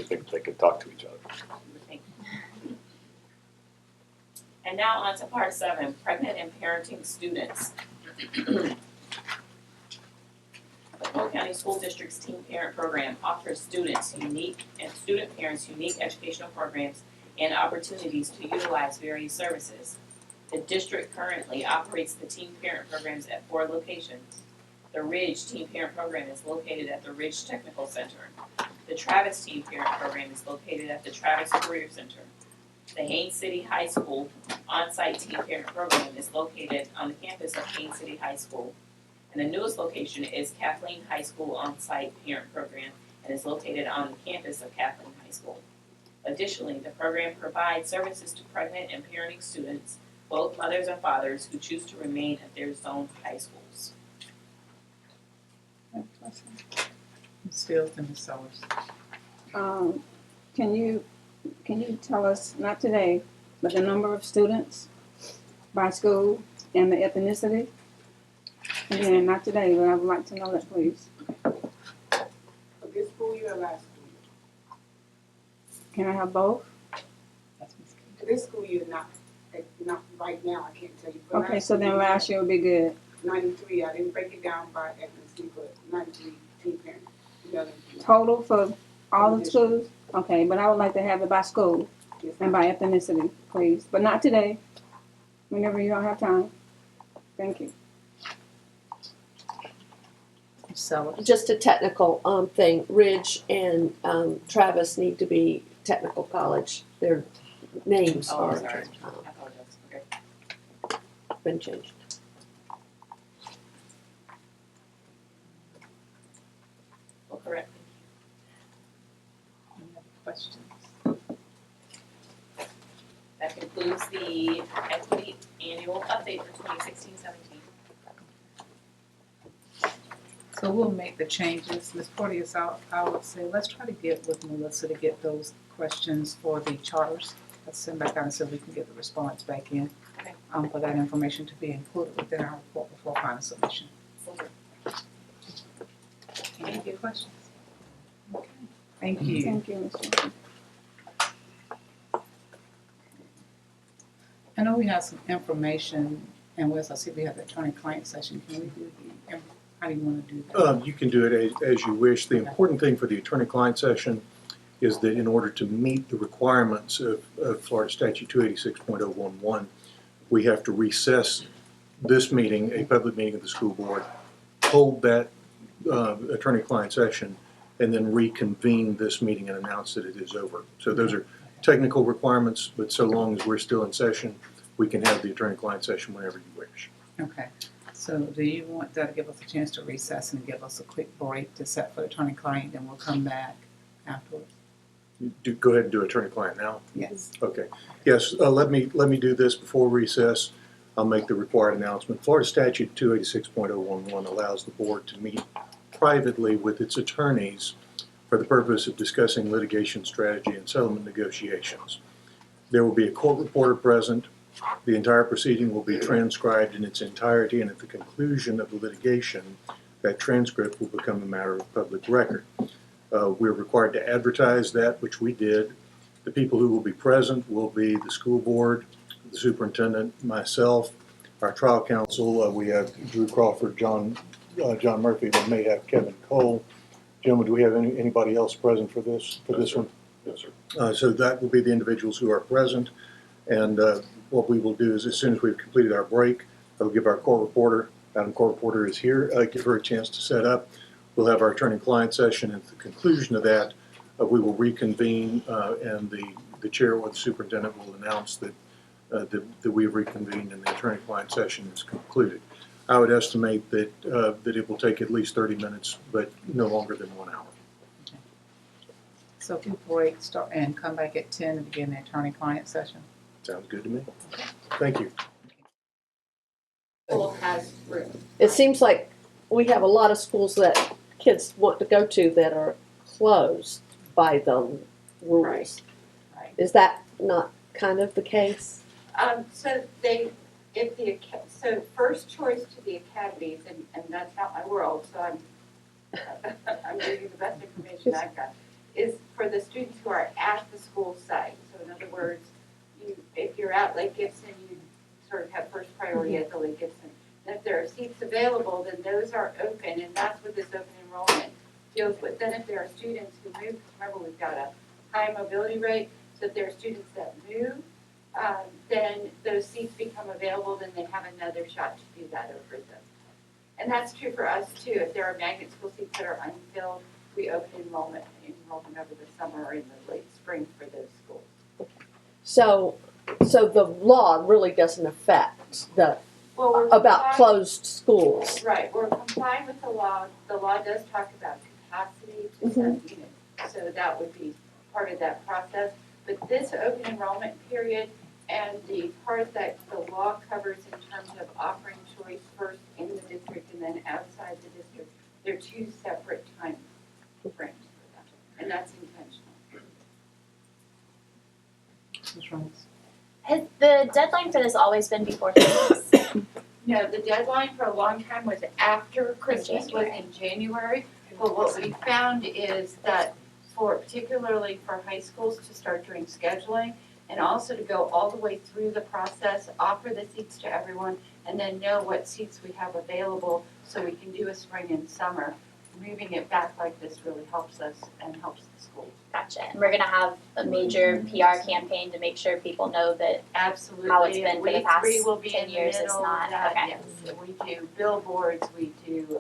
think they could talk to each other. And now on to part 7, pregnant and parenting students. The Polk County School District's Teen Parent Program offers student parents unique educational programs and opportunities to utilize various services. The district currently operates the Teen Parent Programs at 4 locations. The Ridge Teen Parent Program is located at the Ridge Technical Center. The Travis Teen Parent Program is located at the Travis Career Center. The Haines City High School On-Site Teen Parent Program is located on the campus of Haines City High School. And the newest location is Kathleen High School On-Site Parent Program and is located on the campus of Kathleen High School. Additionally, the program provides services to pregnant and parenting students, both mothers and fathers, who choose to remain at their zone high schools. Ms. Fields and Ms. Sellers. Can you tell us, not today, but the number of students by school and the ethnicity? Again, not today, but I would like to know that, please. For this school year or last school year? Can I have both? That's Ms. For this school year, not right now, I can't tell you. For Okay, so then last year would be good. 93, I didn't break it down by ethnicity, but 93 teen parents. Total for all the schools? Okay, but I would like to have it by school Yes, and by ethnicity, please. But not today, whenever you don't have time. Thank you. Ms. Sellers. Just a technical thing. Ridge and Travis need to be technical college. Their names Oh, I'm are sorry. I apologize. Okay. been changed. Well, correct. Any other questions? That concludes the equity annual update for 2016-17. So we'll make the changes. Ms. Porteous, I would say, let's try to get with Melissa to get those questions for the charters. Let's send back out and see if we can get the response back in. Okay. For that information to be included within our report before final submission. Any other questions? Okay. Thank you. Thank you, Ms. Johnson. I know we have some information, and Wes, I see we have the attorney-client session. Can we do the, how do you want to do that? You can do it as you wish. The important thing for the attorney-client session is that in order to meet the requirements of Florida Statute 286.011, we have to recess this meeting, a public meeting of the school board, hold that attorney-client session, and then reconvene this meeting and announce that it is over. So those are technical requirements, but so long as we're still in session, we can have the attorney-client session whenever you wish. Okay. So do you want that to give us a chance to recess and give us a quick break to set for the attorney-client, and we'll come back afterwards? Go ahead and do attorney-client now. Yes. Okay. Yes, let me do this before recess. I'll make the required announcement. Florida Statute 286.011 allows the board to meet privately with its attorneys for the purpose of discussing litigation strategy and settlement negotiations. There will be a court reporter present. The entire proceeding will be transcribed in its entirety, and at the conclusion of the litigation, that transcript will become a matter of public record. We're required to advertise that, which we did. The people who will be present will be the school board, the superintendent, myself, our trial counsel. We have Drew Crawford, John Murphy. We may have Kevin Cole. Gentlemen, do we have anybody else present for this one? Yes, sir. So that will be the individuals who are present. And what we will do is, as soon as we've completed our break, I'll give our court reporter, Madam Court Reporter is here, give her a chance to set up. We'll have our attorney-client session. At the conclusion of that, we will reconvene, and the chair or the superintendent will announce that we have reconvened and the attorney-client session is concluded. I would estimate that it will take at least 30 minutes, but no longer than 1 hour. So if you break, start, and come back at 10 to begin the attorney-client session. Sounds good to me. Thank you. School has room. It seems like we have a lot of schools that kids want to go to that are closed by the rules. Right. Is that not kind of the case? So first choice to the academies, and that's not my world, so I'm giving you the best information I've got, is for the students who are at the school site. So in other words, if you're at Lake Gibson, you sort of have first priority at the Lake Gibson. And if there are seats available, then those are open, and that's what this open enrollment deals with. Then if there are students who move, remember we've got a high mobility rate, so if there are students that move, then those seats become available, then they have another shot to do that over them. And that's true for us too. If there are magnet school seats that are unfilled, we open enrollment over the summer or in the late spring for those schools. So the law really doesn't affect the Well, we're about complying- closed schools. Right, we're complying with the law. The law does talk about capacity to send units, so that would be part of that process. But this open enrollment period and the part that the law covers in terms of offering choice first in the district and then outside the district, they're two separate time frames for that, and that's intentional. Ms. Reynolds? Has the deadline for this always been before Christmas? No, the deadline for a long time was after Christmas, was in January. But what we found is that particularly for high schools to start doing scheduling and also to go all the way through the process, offer the seats to everyone, and then know what seats we have available so we can do a spring and summer. Moving it back like this really helps us and helps the schools. Gotcha. And we're gonna have a major PR campaign to make sure people know that Absolutely. how it's been for the Week past 3 will be 10 in the years is middle of not- that. okay. Yes, we do billboards, we do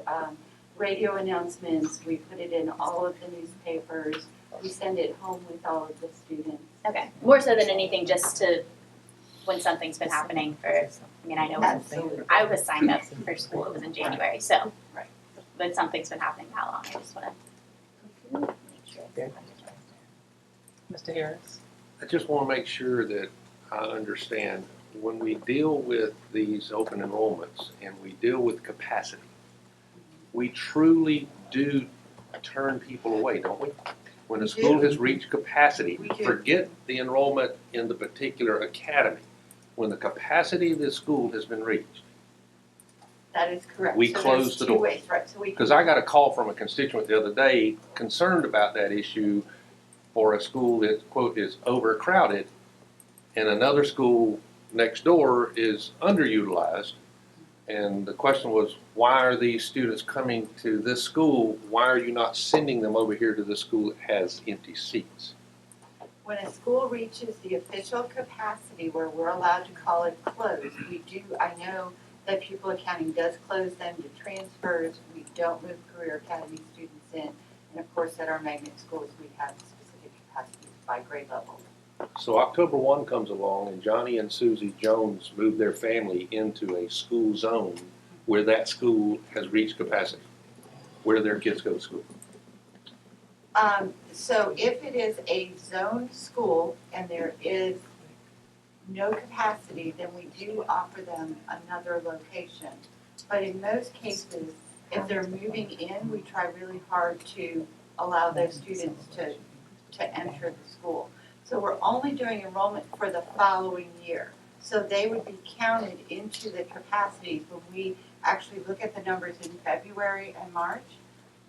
radio announcements, we put it in all of the newspapers, we send it home with all of the students. okay, more so than anything, just to when something's been happening for. I mean, I know Absolutely. I was signed up for school. It was in January, so Right. when something's been happening that long, I just want to make sure. Mr. Harris? I just want to make sure that I understand, when we deal with these open enrollments and we deal with capacity, we truly do turn people away, don't we? When a school has reached capacity, We do. forget the enrollment in the particular academy. When the capacity of the school has been reached, That is correct. We So there's close the two door. ways, right, so we. because I got a call from a constituent the other day concerned about that issue for a school that, quote, is overcrowded, and another school next door is underutilized. And the question was, why are these students coming to this school? Why are you not sending them over here to the school that has empty seats? When a school reaches the official capacity where we're allowed to call it closed, I know that Pupil Accounting does close them to transfers. We don't move Career Academy students in. And of course, at our magnet schools, we have specific capacities by grade level. So October 1 comes along and Johnny and Susie Jones move their family into a school zone where that school has reached capacity, where their kids go to school. So if it is a zoned school and there is no capacity, then we do offer them another location. But in most cases, if they're moving in, we try really hard to allow those students to enter the school. So we're only doing enrollment for the following year. So they would be counted into the capacities when we actually look at the numbers in February and March.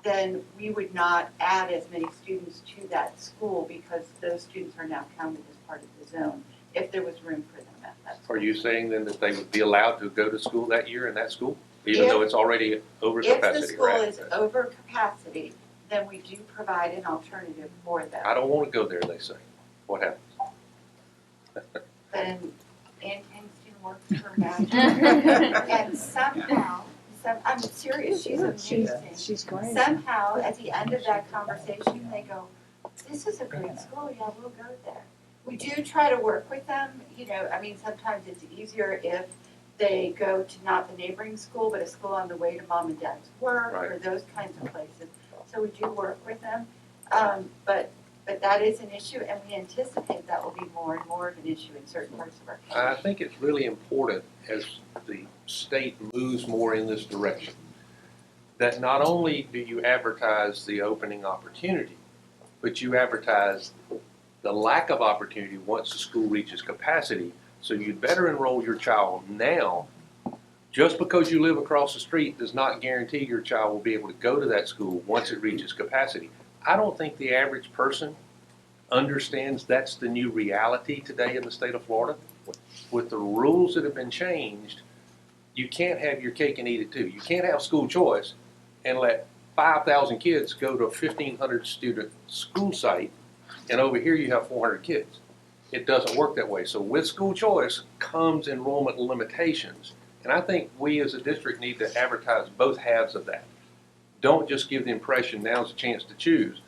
Then we would not add as many students to that school because those students are now counted as part of the zone, if there was room for them at that school. Are you saying then that they would be allowed to go to school that year in that school, even though it's already over If capacity? the school right? is over capacity, then we do provide an alternative for them. I don't want to go there, they say. What happens? Then Ann Kingston works her magic. And somehow, I'm serious, she's amazing. She's great. Somehow, at the end of that conversation, they go, this is a great school, yeah, we'll go there. We do try to work with them, you know, I mean, sometimes it's easier if they go to not the neighboring school, but a school on the way to mom and dad's work, or those kinds of places. So we do work with them, but that is an issue, and we anticipate that will be more and more of an issue in certain parts of our county. I think it's really important as the state moves more in this direction, that not only do you advertise the opening opportunity, but you advertise the lack of opportunity once the school reaches capacity. So you'd better enroll your child now. Just because you live across the street does not guarantee your child will be able to go to that school once it reaches capacity. I don't think the average person understands that's the new reality today in the state of Florida. With the rules that have been changed, you can't have your cake and eat it too. You can't have school choice and let 5,000 kids go to a 1,500 student school site, and over here you have 400 kids. It doesn't work that way. So with school choice comes enrollment limitations. And I think we as a district need to advertise both halves of that. Don't just give the impression now's a chance to choose.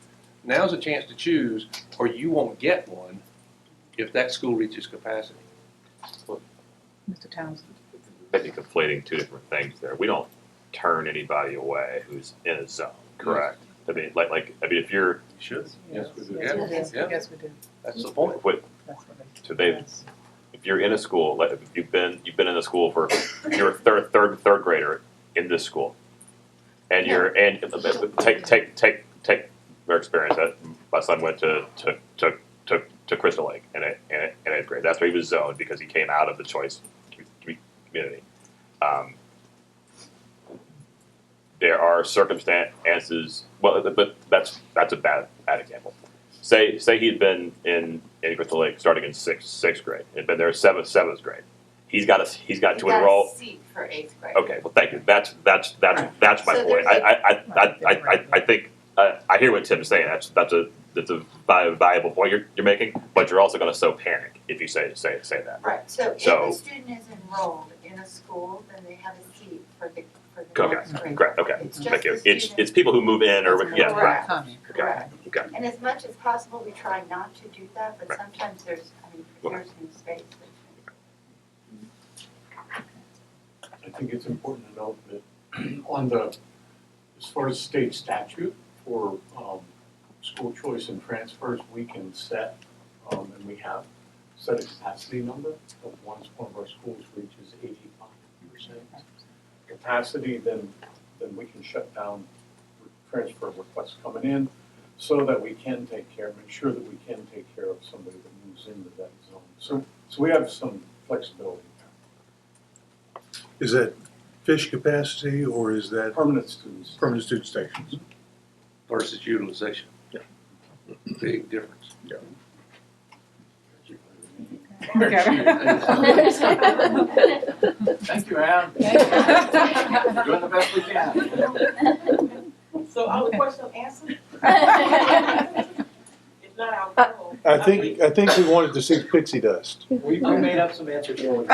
Now's a chance to choose, or you won't get one if that school reaches capacity. Mr. Townsend. Maybe conflating two different things there. We don't turn anybody away who's in a zone, correct? I mean, if you're, You should. Yes, we do. Yes, Yeah. yes, we do. That's the point. That's what so they, if you're in a school, like if you've been in a school for, you're a third grader in this school, and you're and take our experience. That my son went to Crystal Lake in eighth grade. That's where he was zoned because he came out of the choice community. There are circumstances. Well, but that's a bad example. Say he'd been in Crystal Lake starting in sixth grade. He'd been there seventh grade. He's got to enroll. A seat for 8th grade. Okay, well, thank you. That's my So point. I think I hear what Tim's saying. That's a valuable point you're making, but you're also going to sow panic if you say that. Right, so if a student is enrolled in a school, then they have a seat for the next grade. Correct. Okay, It's just thank you. the It's student. people who move in or yeah, right. Correct. Coming. Correct. Okay. And as much as possible, we try not to do that, but Right. sometimes there's no space. I think it's important to note that on the, as far as state statute for school choice and transfers, we can set, and we have set a capacity number of once one of our schools reaches 85% capacity, then we can shut down transfer requests coming in so that we can make sure that we can take care of somebody that moves into that zone. So we have some flexibility there. Is that fish capacity or is that Permanent students. permanent student stations? Versus utilization. Yeah. Big difference. Yeah. Thank you, Ann. We're doing the best we can. So all the questions answered? If not, I'll go. I think we wanted to see pixie dust. We made up some answers for you.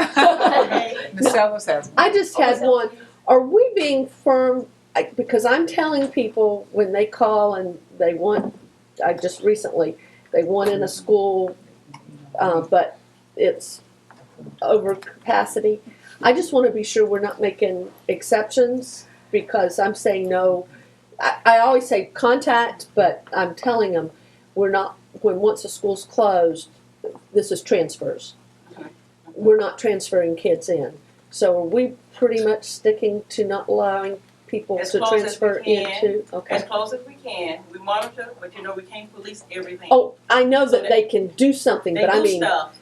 Ms. Sellers has one. I just had one. Are we being firm? Because I'm telling people when they call and they want, I just recently, they want in a school, but it's over capacity. I just want to be sure we're not making exceptions because I'm saying no. I always say contact, but I'm telling them we're not, once a school's closed, this is transfers. We're not transferring kids in. So are we pretty much sticking to not allowing people As to close as we transfer can. into? As Okay. close as we can, we monitor, but you know, we can't police everything. Oh, I know So that they can do something, They but I do mean, stuff,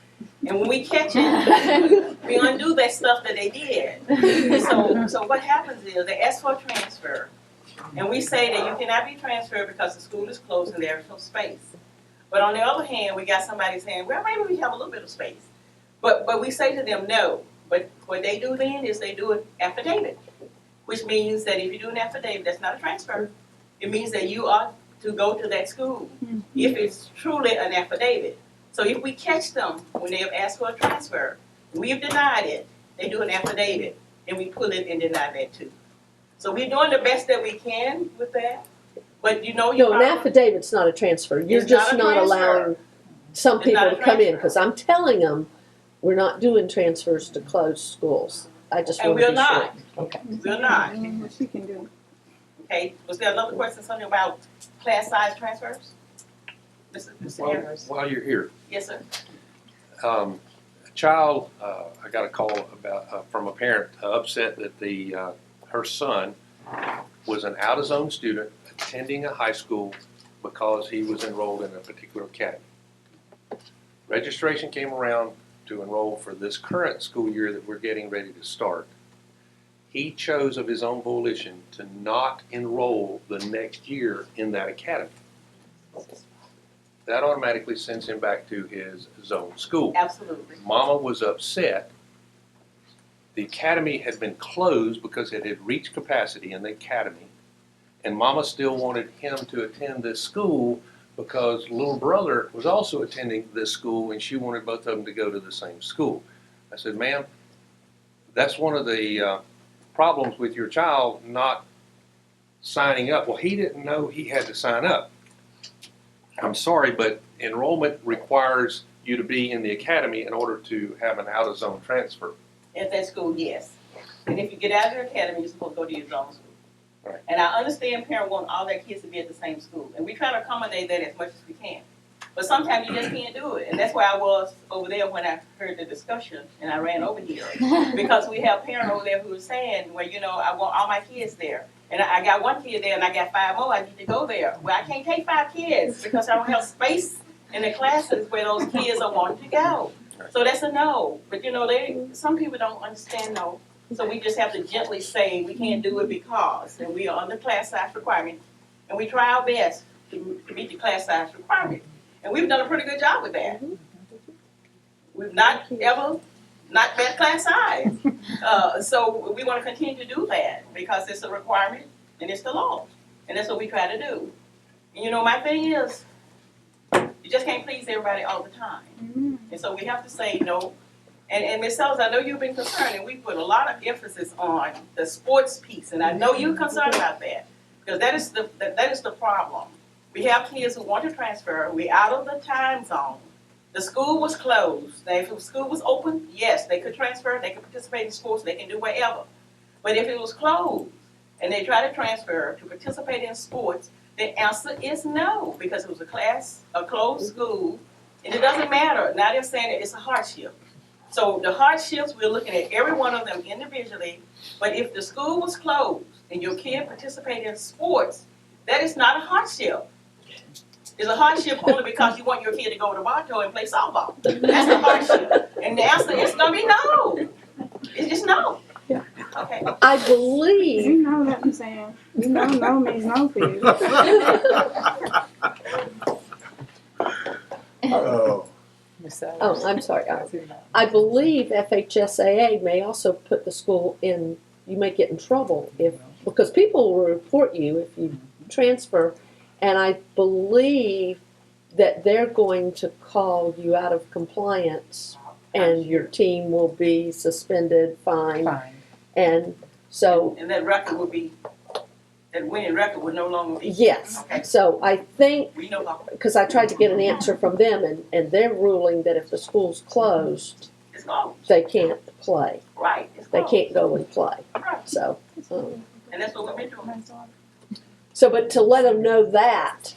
and when we catch it, we undo that stuff that they did. So what happens is, they ask for a transfer, and we say that you cannot be transferred because the school is closed and there is no space. But on the other hand, we got somebody saying, well, maybe we have a little bit of space. But we say to them, no. But what they do then is they do an affidavit, which means that if you do an affidavit, that's not a transfer. It means that you ought to go to that school, if it's truly an affidavit. So if we catch them when they have asked for a transfer, we've denied it, they do an affidavit, and we pull it and deny that too. So we're doing the best that we can with that, but you know, no, an affidavit's not a transfer. You're It's not just a not transfer. allowing some It's people not a to come in, transfer. because I'm telling them, we're not doing transfers to closed schools. I just And want to we're be sure. not. We're not. What she can do. Okay, was there another question, something about class size transfers? Mr. Harris? While you're here, Yes, sir. a child, I got a call about, from a parent upset that her son was an out-of-zone student attending a high school because he was enrolled in a particular academy. Registration came around to enroll for this current school year that we're getting ready to start. He chose of his own volition to not enroll the next year in that academy. That automatically sends him back to his zone school. Absolutely. Mama was upset. The academy had been closed because it had reached capacity in the academy, and Mama still wanted him to attend this school because little brother was also attending this school, and she wanted both of them to go to the same school. I said, ma'am, that's one of the problems with your child not signing up. Well, he didn't know he had to sign up. I'm sorry, but enrollment requires you to be in the academy in order to have an out-of-zone transfer. At that school, yes. And if you get out of your academy, you're supposed to go to your zone school. Right. And I understand parents want all their kids to be at the same school, and we try to accommodate that as much as we can. But sometimes you just can't do it, and that's where I was over there when I heard the discussion, and I ran over here. Because we have parents over there who are saying, well, you know, I want all my kids there. And I got one kid there, and I got 5 more, I need to go there. Well, I can't take 5 kids, because I don't have space in the classes where those kids are wanting to go. So that's a no. But you know, some people don't understand no. So we just have to gently say we can't do it because, and we are under class size requirement, and we try our best to meet the class size requirement. And we've done a pretty good job with that. We've not ever not met class size. So we want to continue to do that because it's a requirement and it's the law. And that's what we try to do. And you know, my thing is, you just can't please everybody all the time. And so we have to say no. And Ms. Sellers, I know you've been concerned, and we put a lot of emphasis on the sports piece, and I know you're concerned about that, because that is the problem. We have kids who want to transfer, we're out of the time zone. The school was closed. Now, if the school was open, yes, they could transfer, they could participate in sports, they can do whatever. But if it was closed, and they try to transfer to participate in sports, the answer is no, because it was a closed school, and it doesn't matter. Now they're saying that it's a hardship. So the hardships, we're looking at every one of them individually, but if the school was closed and your kid participated in sports, that is not a hardship. It's a hardship only because you want your kid to go to Bartow and play softball. That's the hardship. And the answer is going to be no. It's just no. Yeah. Okay. I believe. You know that I'm saying. You know no means no for you. Oh, I'm sorry. I believe FHSAA may also put the school in, you may get in trouble because people will report you if you transfer, and I believe that they're going to call you out of compliance and your team will be suspended, fined. And so. And that record would be, that winning record would no longer be. Yes. Okay. So I think, We know about because I tried to get an answer from them, and they're ruling that if the school's closed, it's closed. they can't play. Right. It's They closed. can't go and play. Right. So, And that's what we've been doing. but to let them know that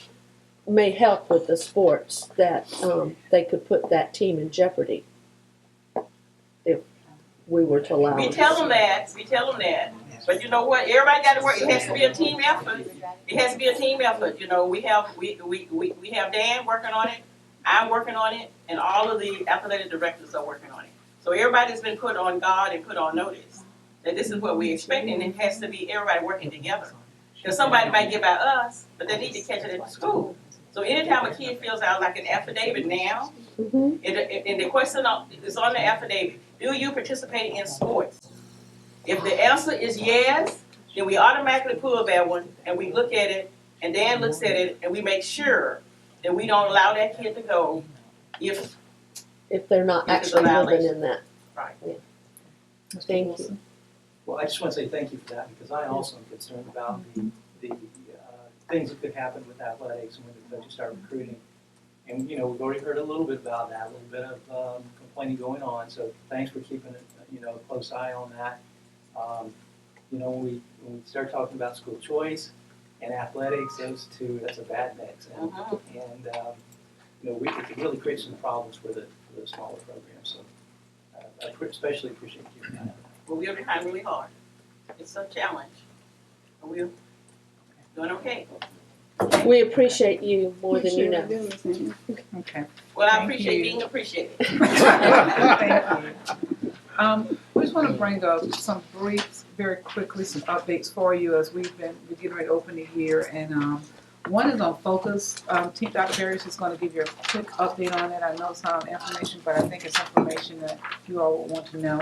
may help with the sports, that they could put that team in jeopardy. we were to allow. We tell them that, but you know what, everybody gotta work, it has to be a team effort. It has to be a team effort, you know, we have Dan working on it, I'm working on it, and all of the athletic directors are working on it. So everybody's been put on guard and put on notice, that this is what we expect, and it has to be everybody working together. Because somebody might get by us, but they need to catch it at the school. So anytime a kid fills out like an affidavit now, Mhm. and the question is on the affidavit, do you participate in sports? If the answer is yes, then we automatically pull that one and we look at it, and Dan looks at it, and we make sure that we don't allow that kid to go if If they're not If it's a actually living violation. in that. Right. Yeah. Mr. Thank Wilson? Well, I just want to say thank you for that, because I also am concerned about the things that could happen with athletics when the coaches start recruiting. And, you know, we've already heard a little bit about that, a little bit of complaining going on, so thanks for keeping a close eye on that. You know, when we start talking about school choice and athletics, those two, that's a bad mix. And you know, it could really create some problems for the smaller programs, so I especially appreciate you doing that. Well, we're behind really hard. It's a challenge. And we're doing okay. We appreciate you more than you know. Okay. Well, I Thank appreciate you. being appreciated. Thank you. We just want to bring up some briefs, very quickly, some updates for you as we're getting ready to open the year. And one is on focus. Dr. Barrios is going to give you a quick update on it. I know it's not information, but I think it's information that you all will want to know.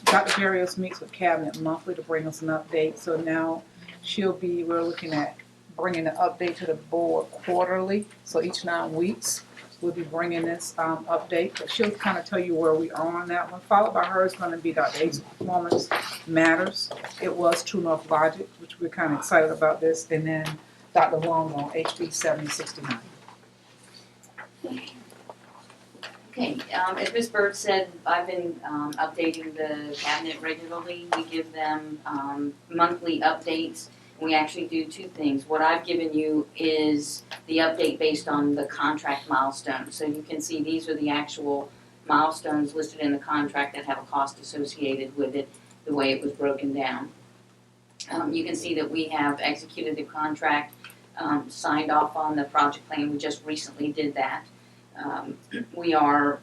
Dr. Barrios meets with Cabinet monthly to bring us an update. So now we're looking at bringing the update to the board quarterly. So each 9 weeks, we'll be bringing this update. But she'll kind of tell you where we are on that one. Followed by her is going to be Dr. A's Performance Matters. It was True North Logic, which we're kind of excited about this. And then Dr. Long on HB 7069. Okay, as Ms. Bird said, I've been updating the cabinet regularly. We give them monthly updates. We actually do two things. What I've given you is the update based on the contract milestones. So you can see these are the actual milestones listed in the contract that have a cost associated with it, the way it was broken down. You can see that we have executed the contract, signed off on the project plan. We just recently did that. We are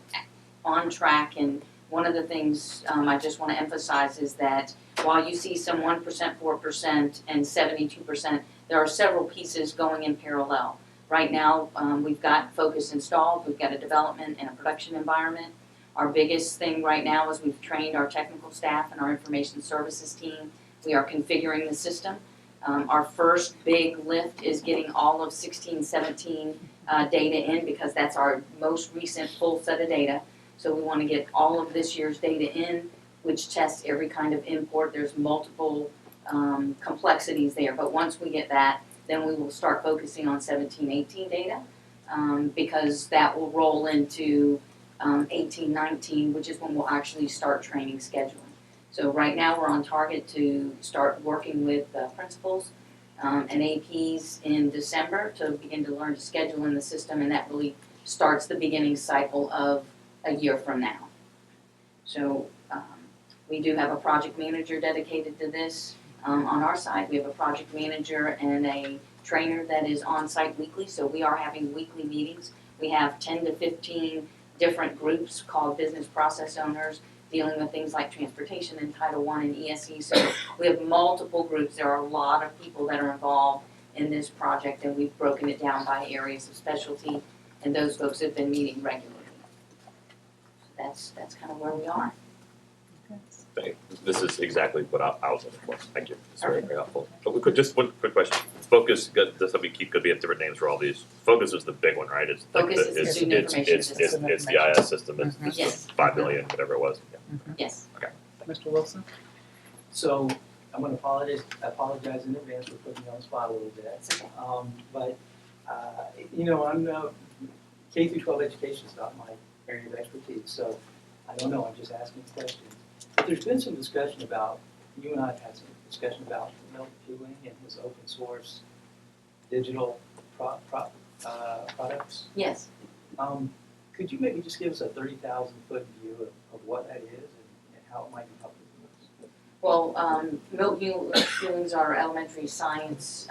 on track, and one of the things I just want to emphasize is that while you see some 1%, 4%, and 72%, there are several pieces going in parallel. Right now, we've got focus installed, we've got a development and a production environment. Our biggest thing right now is we've trained our technical staff and our information services team. We are configuring the system. Our first big lift is getting all of 16, 17 data in, because that's our most recent full set of data. So we want to get all of this year's data in, which tests every kind of import. There's multiple complexities there, but once we get that, then we will start focusing on 17, 18 data, because that will roll into 18, 19, which is when we'll actually start training scheduling. So right now we're on target to start working with principals and APs in December to begin to learn to schedule in the system, and that really starts the beginning cycle of a year from now. So we do have a project manager dedicated to this. On our side, we have a project manager and a trainer that is on site weekly, so we are having weekly meetings. We have 10 to 15 different groups called business process owners, dealing with things like transportation and Title I and ESE. So we have multiple groups. There are a lot of people that are involved in this project, and we've broken it down by areas of specialty, and those folks have been meeting regularly. So that's kind of where we are. This is exactly what I was looking for. Thank you. It's very, very helpful. But we could just one quick question. Focus, just so we keep, because we have different names for all these. Focus is the big one, right? It's like Focus is the student information system. It's the IS system. It's Yes. the 5 million, whatever it was. Yeah. Yes. Okay. Mr. Wilson? So I'm going to apologize in advance for putting you on the spot a little bit. But you know, I'm K through 12 education is not my area of expertise, so I don't know. I'm just asking questions. But there's been some discussion about, you and I have had some discussion about Milton Fueling and his open source digital products. Yes. Could you maybe just give us a 30,000 foot view of what that is and how it might help us. Well, Milton Hewling's our elementary science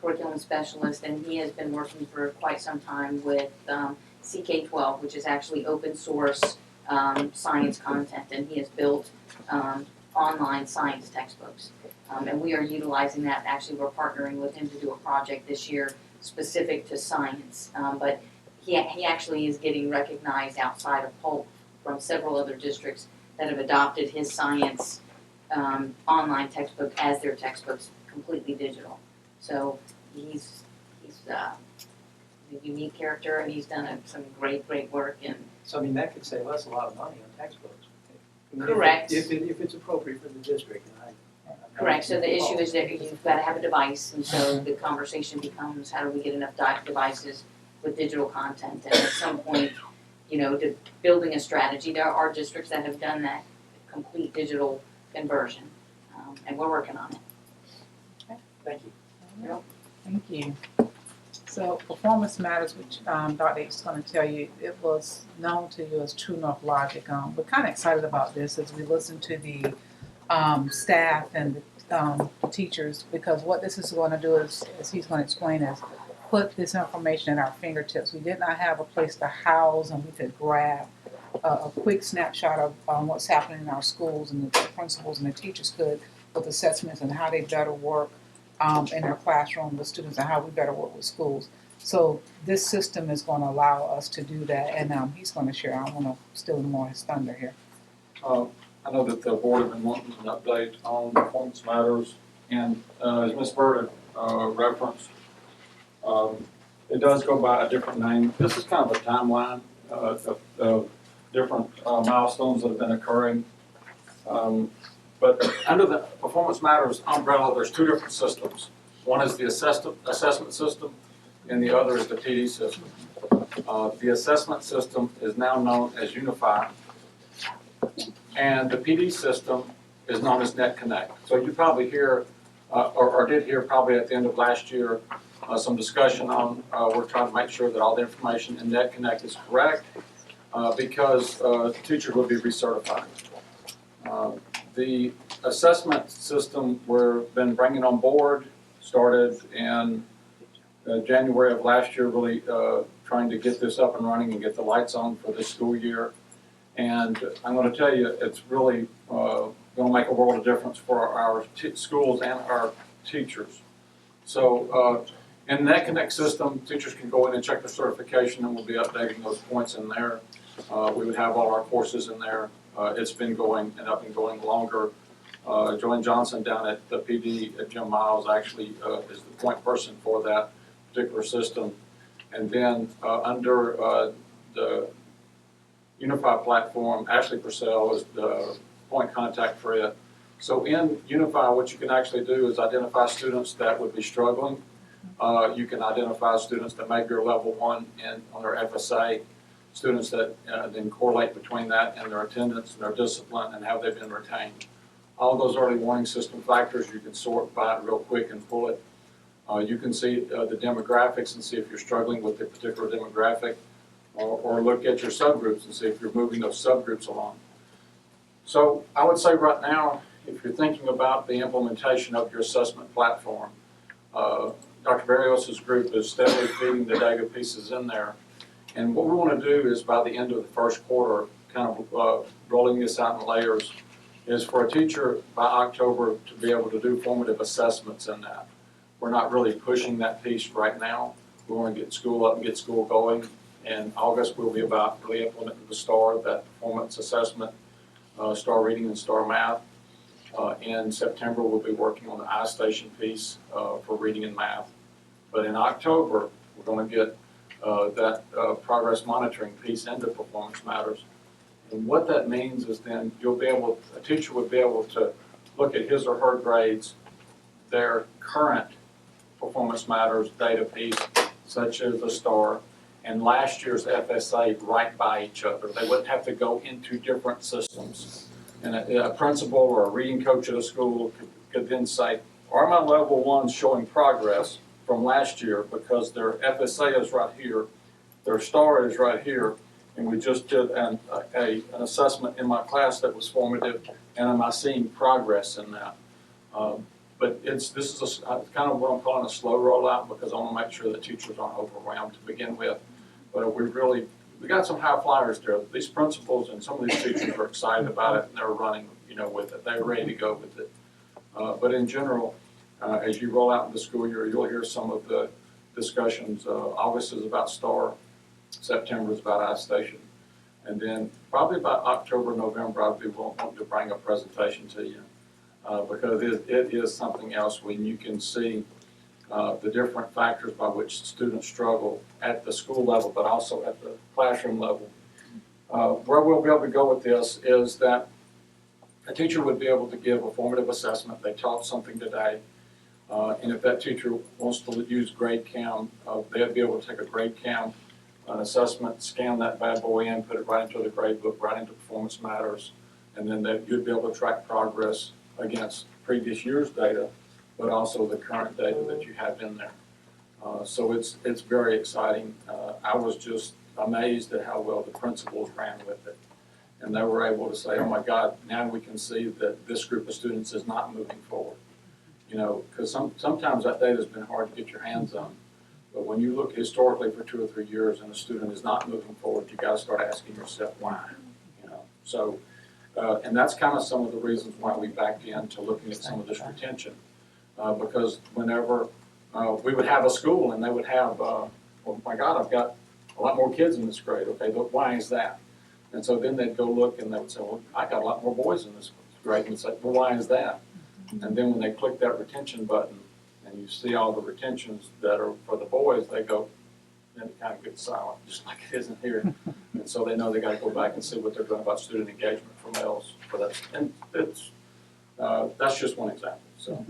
curriculum specialist, and he has been working for quite some time with CK12, which is actually open source science content, and he has built online science textbooks. And we are utilizing that. Actually, we're partnering with him to do a project this year specific to science. But he actually is getting recognized outside of Polk from several other districts that have adopted his science online textbook as their textbooks, completely digital. So he's a unique character, and he's done some great work. And So I mean, that could save us a lot of money on textbooks. I mean, Correct. If it's appropriate for the district, and correct. So the issue is that you've got to have a device, and so the conversation becomes, how do we get enough devices with digital content? And at some point, building a strategy. There are districts that have done that complete digital conversion, and we're working on it. Thank you. Thank you. So Performance Matters, which Dr. H is going to tell you, it was known to you as True North Logic. We're kind of excited about this as we listen to the staff and the teachers, because what this is going to do is, as he's going to explain, is put this information at our fingertips. We did not have a place to house, and we could grab a quick snapshot of what's happening in our schools, and the principals and the teachers could, with assessments and how they better work in their classroom with students and how we better work with schools. So this system is going to allow us to do that, and he's going to share. I don't want to steal more his thunder here. I know that the board have been wanting an update on Performance Matters, and as Ms. Bird referenced, it does go by a different name. This is kind of a timeline of different milestones that have been occurring. But under the Performance Matters umbrella, there's two different systems. One is the assessment system, and the other is the PD system. The assessment system is now known as Unify, and the PD system is known as NetConnect. So you probably hear, or did hear probably at the end of last year, some discussion on we're trying to make sure that all the information in NetConnect is correct, because teachers will be recertified. The assessment system we've been bringing on board started in January of last year, really trying to get this up and running and get the lights on for this school year. And I'm going to tell you, it's really going to make a world of difference for our schools and our teachers. So in the NetConnect system, teachers can go in and check their certification, and we'll be updating those points in there. We would have all our courses in there. It's been going and up and going longer. Joanne Johnson down at the PD at Jim Miles actually is the point person for that particular system. And then under the Unify platform, Ashley Purcell is the point contact for it. So in Unify, what you can actually do is identify students that would be struggling. You can identify students that maybe are level 1 on their FSA, students that then correlate between that and their attendance and their discipline and how they've been retained. All those early warning system factors, you can sort by it real quick and pull it. You can see the demographics and see if you're struggling with a particular demographic, or look at your subgroups and see if you're moving those subgroups along. So I would say right now, if you're thinking about the implementation of your assessment platform, Dr. Barrios' group is steadily feeding the data pieces in there. And what we want to do is by the end of the first quarter, kind of rolling this out in layers, is for a teacher by October to be able to do formative assessments in that. We're not really pushing that piece right now. We want to get school up and get school going. In August, we'll be about really implementing the STAR, that performance assessment, STAR reading and STAR math. In September, we'll be working on the iStation piece for reading and math. But in October, we're going to get that progress monitoring piece into Performance Matters. And what that means is then a teacher would be able to look at his or her grades, their current Performance Matters data piece, such as the STAR, and last year's FSA right by each other. They wouldn't have to go into different systems. And a principal or a reading coach at a school could then say, are my level 1s showing progress from last year because their FSA is right here, their STAR is right here, And we just did an assessment in my class that was formative, and am I seeing progress in that? But this is kind of what I'm calling a slow rollout, because I want to make sure that teachers aren't overwhelmed to begin with. But we got some high flyers there. These principals and some of these teachers are excited about it, and they're running, with it. They're ready to go with it. But in general, as you roll out in the school year, you'll hear some of the discussions. August is about STAR, September is about iStation, and then probably about October, November, I'll be wanting to bring a presentation to you, because it is something else when you can see the different factors by which students struggle at the school level, but also at the classroom level. Where we'll be able to go with this is that a teacher would be able to give a formative assessment. They taught something today, and if that teacher wants to use grade count, they'd be able to take a grade count, an assessment, scan that bad boy in, put it right into the grade book, right into Performance Matters, and then you'd be able to track progress against previous year's data, but also the current data that you have in there. So it's very exciting. I was just amazed at how well the principals ran with it. And they were able to say, oh my God, now we can see that this group of students is not moving forward. Because sometimes that data has been hard to get your hands on. But when you look historically for 2 or 3 years and a student is not moving forward, you got to start asking yourself why. So, and that's kind of some of the reasons why we backed into looking at some of this retention. Because whenever we would have a school and they would have, oh my God, I've got a lot more kids in this grade. Okay, but why is that? And so then they'd go look and they would say, well, I got a lot more boys in this grade. And it's like, well, why is that? And then when they click that retention button and you see all the retentions that are for the boys, they go, then it kind of gets silent, just like it isn't here. And so they know they got to go back and see what they're doing about student engagement for males for that. And that's just one example. So.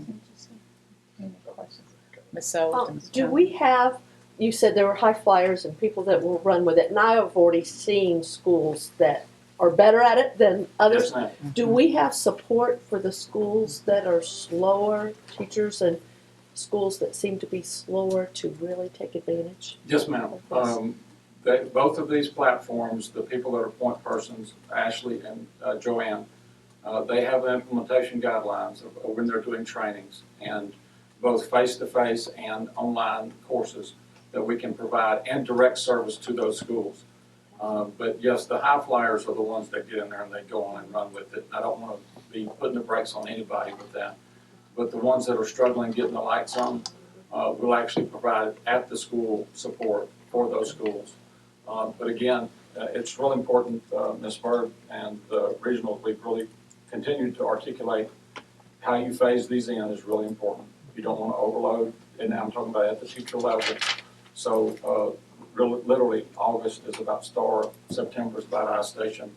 Ms. Sells. Do we have, you said there were high flyers and people that will run with it, and I have already seen schools that are better at it than others. Yes, ma'am. Do we have support for the schools that are slower, teachers and schools that seem to be slower to really take advantage? Yes, ma'am. Both of these platforms, the people that are point persons, Ashley and Joanne, they have implementation guidelines of when they're doing trainings, and both face-to-face and online courses that we can provide and direct service to those schools. But yes, the high flyers are the ones that get in there and they go on and run with it. I don't want to be putting the brakes on anybody with that. But the ones that are struggling getting the lights on, we'll actually provide at the school support for those schools. But again, it's really important, Ms. Bird and the regionals, we've really continued to articulate how you phase these in is really important. You don't want to overload, and I'm talking about at the teacher level. So literally August is about STAR, September is about iStation,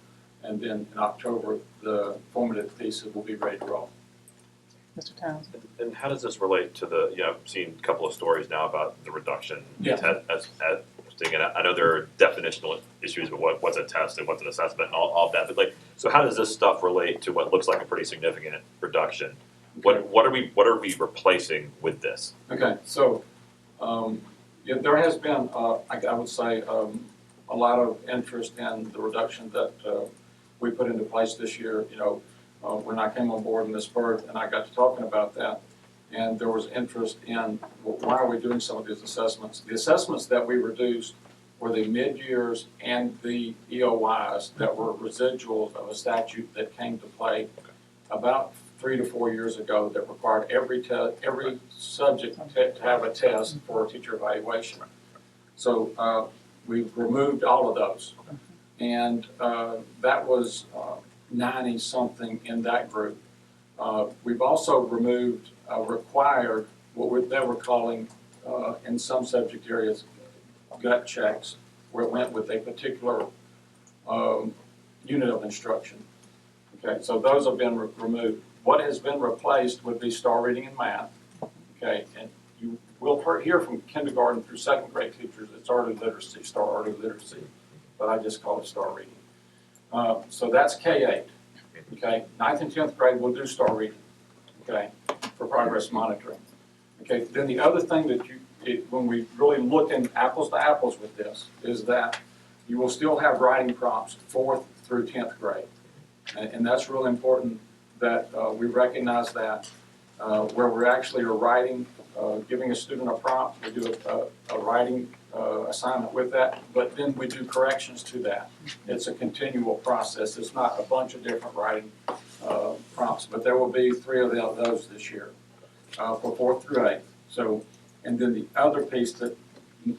and then in October the formative pieces will be ready to roll. Mr. Townsend. And how does this relate to the, I've seen a couple of stories now about the reduction Yeah. and I know there are definitional issues with what's a test and what's an assessment and all of that, but so how does this stuff relate to what looks like a pretty significant reduction? What are we replacing with this? Okay, so there has been, I would say, a lot of interest in the reduction that we put into place this year. When I came on board in Ms. Bird and I got to talking about that, and there was interest in, well, why are we doing some of these assessments? The assessments that we reduced were the mid-years and the EOYs that were residuals of a statute that came to play about 3 to 4 years ago that required every subject to have a test for a teacher evaluation. So we've removed all of those. And that was 90-something in that group. We've also removed required, what they were calling in some subject areas, gut checks, where it went with a particular unit of instruction. Okay, so those have been removed. What has been replaced would be STAR reading and math. Okay, and you will hear from kindergarten through 2nd grade teachers, it's early literacy, STAR early literacy, but I just call it STAR reading. So that's K-8. Okay, 9th and 10th grade will do STAR reading. Okay, for progress monitoring. Okay, then the other thing that when we really look in apples to apples with this is that you will still have writing prompts 4th through 10th grade. And that's really important that we recognize that where we're actually writing, giving a student a prompt, we do a writing assignment with that, but then we do corrections to that. It's a continual process. It's not a bunch of different writing prompts, but there will be 3 of those this year for 4th through 8th. So, and then the other piece that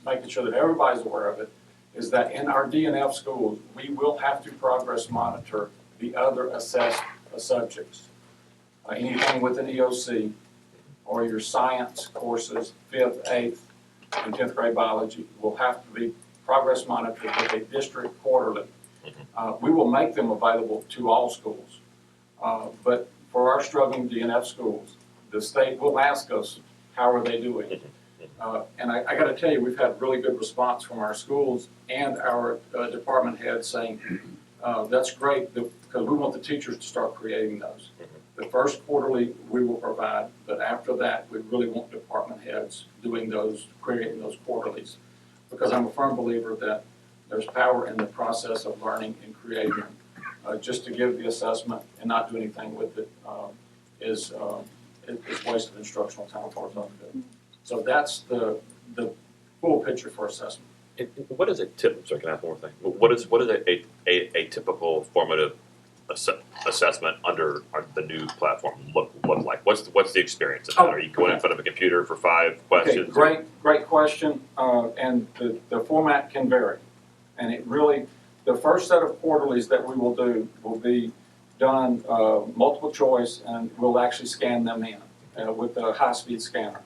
making sure that everybody's aware of it is that in our DNF schools, we will have to progress monitor the other assessed subjects. Anything with an EOC or your science courses, 5th, 8th, and 10th grade biology will have to be progress monitored with a district quarterly. We will make them available to all schools. But for our struggling DNF schools, the state will ask us, how are they doing? And I got to tell you, we've had really good response from our schools and our department heads saying, that's great, because we want the teachers to start creating those. The first quarterly we will provide, but after that, we really want department heads doing those, creating those quarterlies. Because I'm a firm believer that there's power in the process of learning and creating them. Just to give the assessment and not do anything with it is wasted instructional time for us. So that's the full picture for assessment. And what is a tip? Sorry, can I ask one more thing? What is a typical formative assessment under the new platform look like? What's the experience of that? Are you going in front of a computer for 5 questions? Okay, great question. And the format can vary. And it really, the first set of quarterlies that we will do will be done multiple choice, and we'll actually scan them in with a high-speed scanner.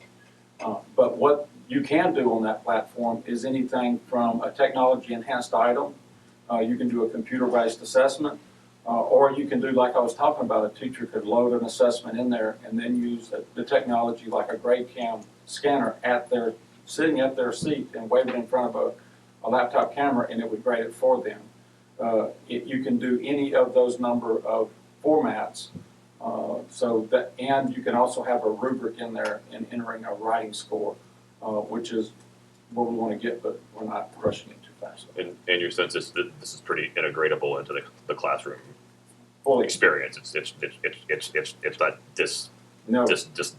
But what you can do on that platform is anything from a technology-enhanced item. You can do a computer-based assessment. Or you can do, like I was talking about, a teacher could load an assessment in there and then use the technology like a grade cam scanner sitting at their seat and wave it in front of a laptop camera, and it would grade it for them. You can do any of those number of formats, and you can also have a rubric in there in entering a writing score, which is where we want to get, but we're not rushing it too fast. And your sense is that this is pretty integratable into the classroom Fully. experience. It's not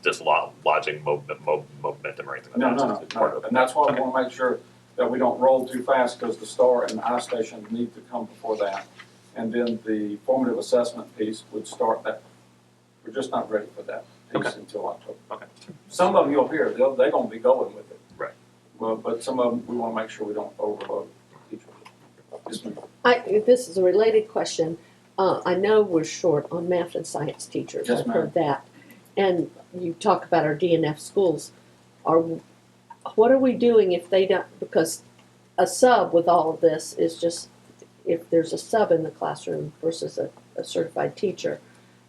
dislodging momentum or anything like that. No. It's part of it. And that's why we want to make sure that we don't roll too fast, because the STAR and the iStation need to come before that. And then the formative assessment piece would start that. We're just not ready for that piece until October. Okay. Some of them you'll hear, they're going to be going with it. Right. Well, but some of them, we want to make sure we don't overload teachers. Yes, ma'am. This is a related question. I know we're short on math and science teachers. Yes, I've ma'am. heard that. And you talk about our DNF schools. What are we doing if they don't, because a sub with all of this is just, if there's a sub in the classroom versus a certified teacher,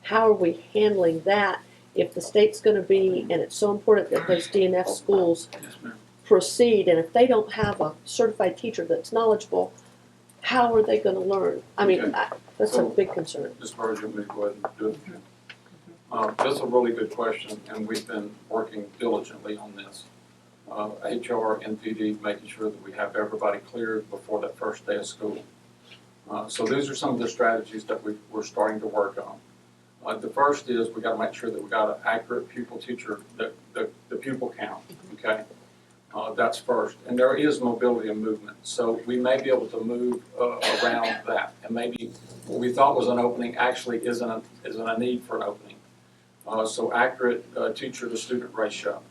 how are we handling that if the state's going to be, and it's so important that those DNF schools Yes, ma'am. proceed, and if they don't have a certified teacher that's knowledgeable, how are they going to learn? I mean, Okay. that's So- a big concern. Ms. Burge, let me go ahead and do it. That's a really good question, and we've been working diligently on this. HR, NPD, making sure that we have everybody cleared before that first day of school. So these are some of the strategies that we're starting to work on. The first is we got to make sure that we got an accurate pupil teacher, the pupil count, okay? That's first. And there is mobility and movement. So we may be able to move around that. And maybe what we thought was an opening actually isn't a need for an opening. So accurate teacher to student ratio.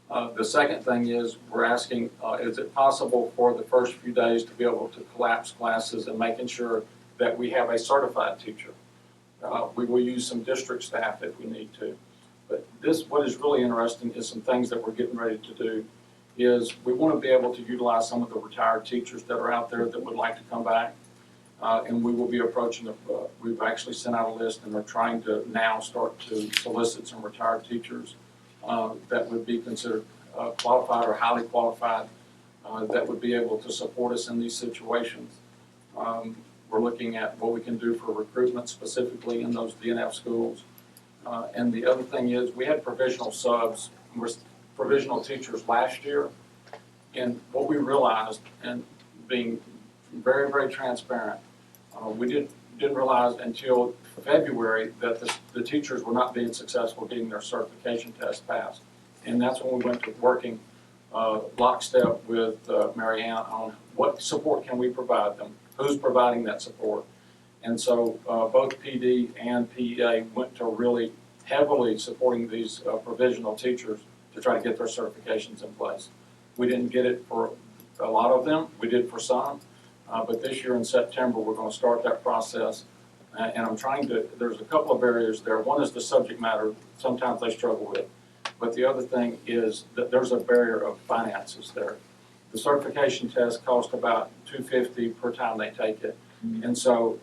The second thing is we're asking, is it possible for the first few days to be able to collapse classes and making sure that we have a certified teacher? We will use some district staff if we need to. But what is really interesting is some things that we're getting ready to do is we want to be able to utilize some of the retired teachers that are out there that would like to come back. And we will be approaching, we've actually sent out a list, and we're trying to now start to solicit some retired teachers that would be considered qualified or highly qualified that would be able to support us in these situations. We're looking at what we can do for recruitment specifically in those DNF schools. And the other thing is we had provisional subs, provisional teachers last year. And what we realized, and being very, very transparent. We didn't realize until February that the teachers were not being successful getting their certification test passed. And that's when we went to working lockstep with Mary Ann on what support can we provide them, who's providing that support. And so both PD and PEA went to really heavily supporting these provisional teachers to try to get their certifications in place. We didn't get it for a lot of them, we did for some, but this year in September we're going to start that process. And I'm trying to, there's a couple of barriers there. One is the subject matter, sometimes they struggle with. But the other thing is that there's a barrier of finances there. The certification test costs about $250 per time they take it. And so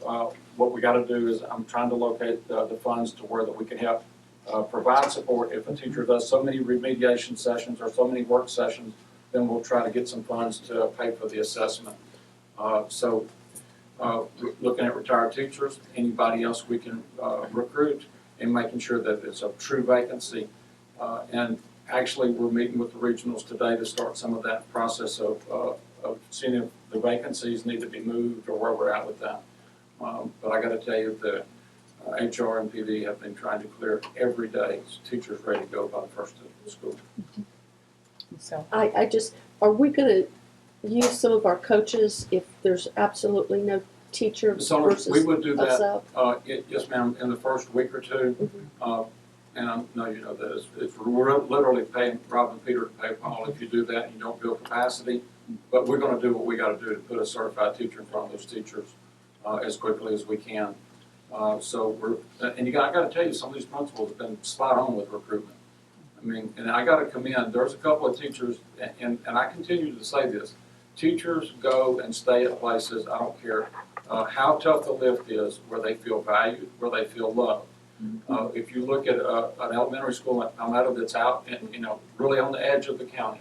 what we got to do is I'm trying to locate the funds to where that we can help provide support. If a teacher does so many remediation sessions or so many work sessions, then we'll try to get some funds to pay for the assessment. Looking at retired teachers, anybody else we can recruit, and making sure that it's a true vacancy. And actually, we're meeting with the regionals today to start some of that process of seeing if the vacancies need to be moved or where we're at with that. But I got to tell you, the HR and PD have been trying to clear every day. Teachers ready to go by the first of the school. So I just, are we gonna use some of our coaches if there's absolutely no teacher So versus we would do a that, sub? yes ma'am, in the first week or two. And I know you know that it's literally paying Rob and Peter to pay Paul if you do that and you don't build capacity. But we're gonna do what we gotta do to put a certified teacher in front of those teachers as quickly as we can. So I gotta tell you, some of these principals have been spot on with recruitment. I mean, and I gotta commend, there's a couple of teachers, and I continue to say this, teachers go and stay at places, I don't care how tough the lift is, where they feel valued, where they feel loved. If you look at an elementary school like Palmetto that's out, really on the edge of the county,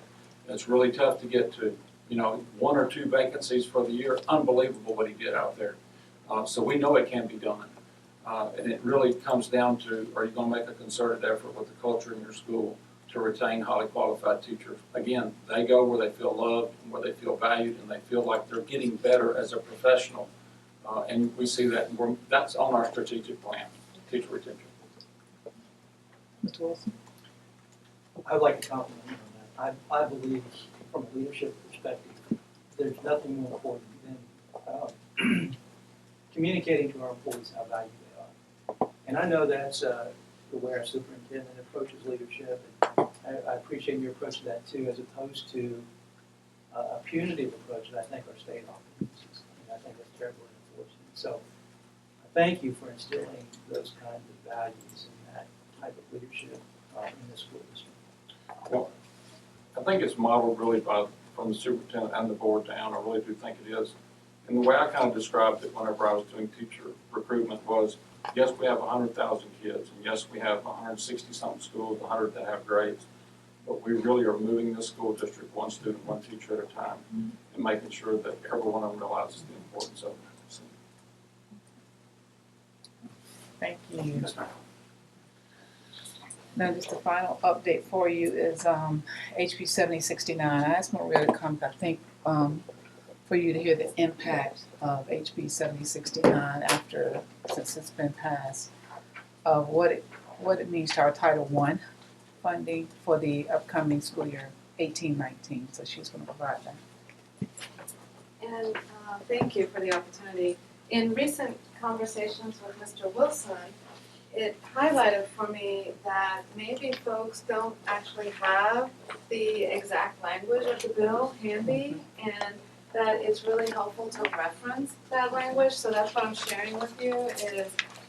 it's really tough to get to. 1 or 2 vacancies for the year, unbelievable what he did out there. So we know it can be done. And it really comes down to, are you going to make a concerted effort with the culture in your school to retain highly qualified teachers? Again, they go where they feel loved, and where they feel valued, and they feel like they're getting better as a professional. And we see that, and that's on our strategic plan, teacher retention. Mr. Wilson? I'd like to compliment you on that. I believe from a leadership perspective, there's nothing more important than communicating to our employees how valued they are. And I know that's the way our superintendent approaches leadership. And I appreciate your approach to that too, as opposed to a punitive approach that I think our state often uses. And I think that's terribly unfortunate. So I thank you for instilling those kinds of values and that type of leadership in the school district. Well, I think it's modeled really from the superintendent and the board down. I really do think it is. And the way I kind of described it whenever I was doing teacher recruitment was, yes, we have 100,000 kids, and yes, we have 160-something schools, 100 that have grades, but we really are moving this school district one student, one teacher at a time, and making sure that every one of them realizes the importance of it. Thank you. Now, just a final update for you is HB 7069. I asked Maria to come, I think, for you to hear the impact of HB 7069 since it's been passed, of what it means to our Title I funding for the upcoming school year 18-19. So she's going to provide that. And thank you for the opportunity. In recent conversations with Mr. Wilson, it highlighted for me that maybe folks don't actually have the exact language of the bill handy, and that it's really helpful to reference that language. So that's what I'm sharing with you, is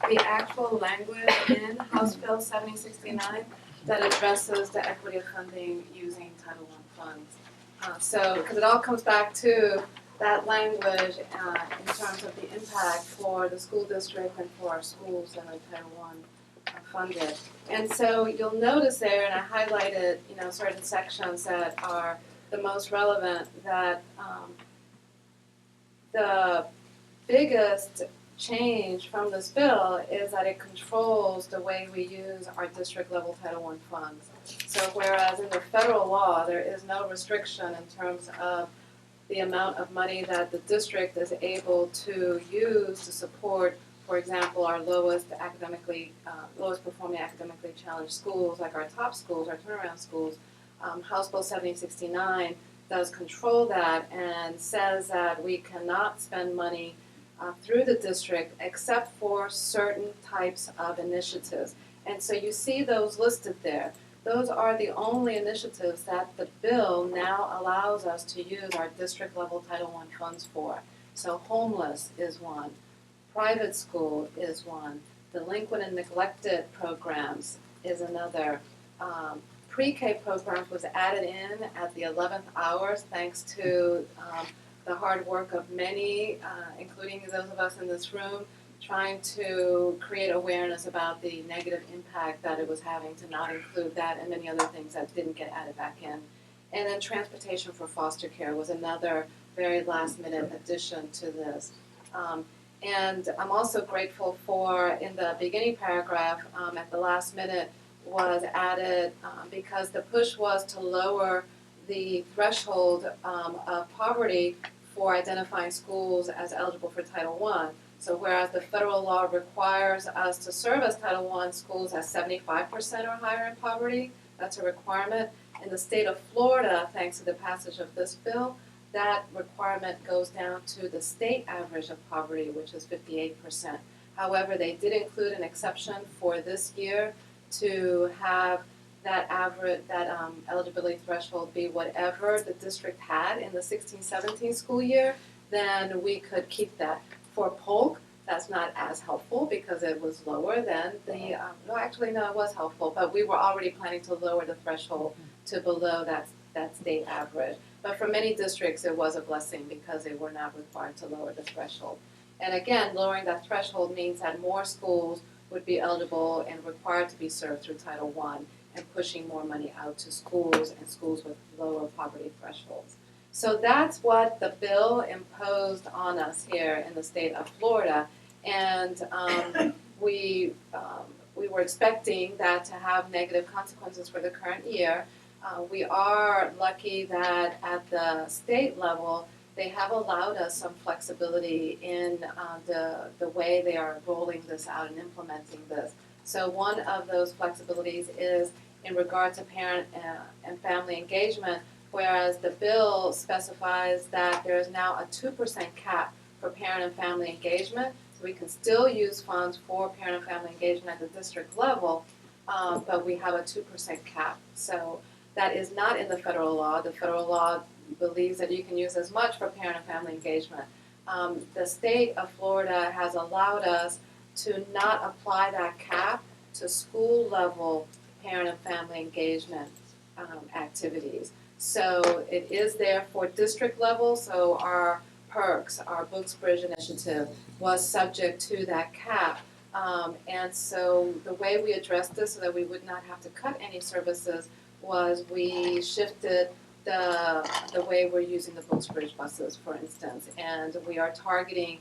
the actual language in House Bill 7069 that addresses the equity of funding using Title I funds. Because it all comes back to that language in terms of the impact for the school district and for our schools that are Title I funded. And so you'll notice there, and I highlighted, certain sections that are the most relevant, that the biggest change from this bill is that it controls the way we use our district level Title I funds. So whereas in the federal law there is no restriction in terms of the amount of money that the district is able to use to support, for example, our lowest performing academically challenged schools, like our top schools, our turnaround schools. House Bill 7069 does control that and says that we cannot spend money through the district except for certain types of initiatives. And so you see those listed there. Those are the only initiatives that the bill now allows us to use our district level Title I funds for. So homeless is one, private school is one, delinquent and neglected programs is another. Pre-K programs was added in at the 11th hour thanks to the hard work of many, including those of us in this room, trying to create awareness about the negative impact that it was having to not include that and many other things that didn't get added back in. And then transportation for foster care was another very last minute addition to this. And I'm also grateful for, in the beginning paragraph, at the last minute, was added because the push was to lower the threshold of poverty for identifying schools as eligible for Title I. So whereas the federal law requires us to serve as Title I schools as 75% or higher in poverty, that's a requirement. In the state of Florida, thanks to the passage of this bill, that requirement goes down to the state average of poverty, which is 58%. However, they did include an exception for this year to have that average, eligibility threshold be whatever the district had in the 16-17 school year, then we could keep that. For Polk, that's not as helpful because it was lower than the, it was helpful, but we were already planning to lower the threshold to below that state average. But for many districts, it was a blessing because they were not required to lower the threshold. And again, lowering that threshold means that more schools would be eligible and required to be served through Title I and pushing more money out to schools and schools with lower poverty thresholds. So that's what the bill imposed on us here in the state of Florida. And we were expecting that to have negative consequences for the current year. We are lucky that at the state level, they have allowed us some flexibility in the way they are rolling this out and implementing this. So one of those flexibilities is in regard to parent and family engagement, whereas the bill specifies that there is now a 2% cap for parent and family engagement. So we can still use funds for parent and family engagement at the district level, but we have a 2% cap. So that is not in the federal law. The federal law believes that you can use as much for parent and family engagement. The state of Florida has allowed us to not apply that cap to school level parent and family engagement activities. So it is there for district level, so our PERCs, our Books Bridge initiative, was subject to that cap. And so the way we addressed this so that we would not have to cut any services was we shifted the way we're using the Books Bridge buses, for instance, and we are targeting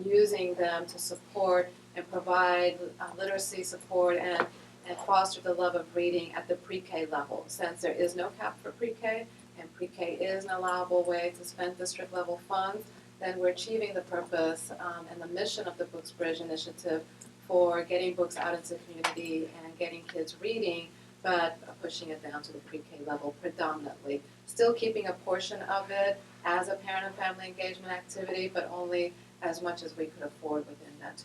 using them to support and provide literacy support and foster the love of reading at the pre-K level. Since there is no cap for pre-K, and pre-K is an allowable way to spend district level funds, then we're achieving the purpose and the mission of the Books Bridge initiative for getting books out into the community and getting kids reading, but pushing it down to the pre-K level predominantly. Still keeping a portion of it as a parent and family engagement activity, but only as much as we could afford within that 2%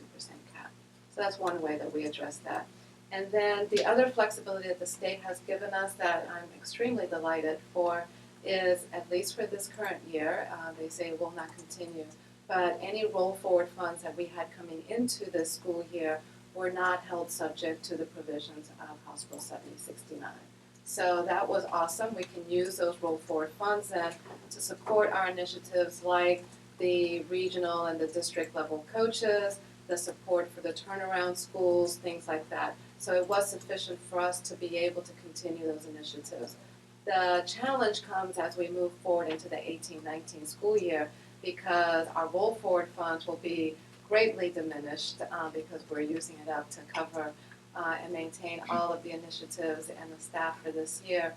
cap. So that's one way that we address that. And then the other flexibility that the state has given us that I'm extremely delighted for is, at least for this current year, they say it will not continue, but any roll forward funds that we had coming into this school year were not held subject to the provisions of House Bill 7069. So that was awesome. We can use those roll forward funds then to support our initiatives like the regional and the district level coaches, the support for the turnaround schools, things like that. So it was sufficient for us to be able to continue those initiatives. The challenge comes as we move forward into the 18-19 school year because our roll forward funds will be greatly diminished because we're using it up to cover and maintain all of the initiatives and the staff for this year.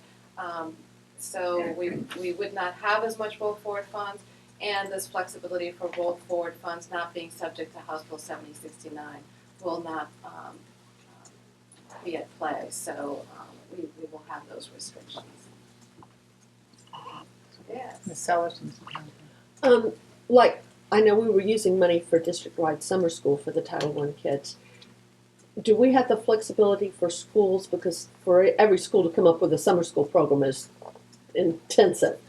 So we would not have as much roll forward funds, and this flexibility for roll forward funds not being subject to House Bill 7069 will not be at play. So we will have those restrictions. Yes. Ms. Sellers and Mr. Johnson. Like, I know we were using money for district-wide summer school for the Title I kids. Do we have the flexibility for schools, because for every school to come up with a summer school program is intensive?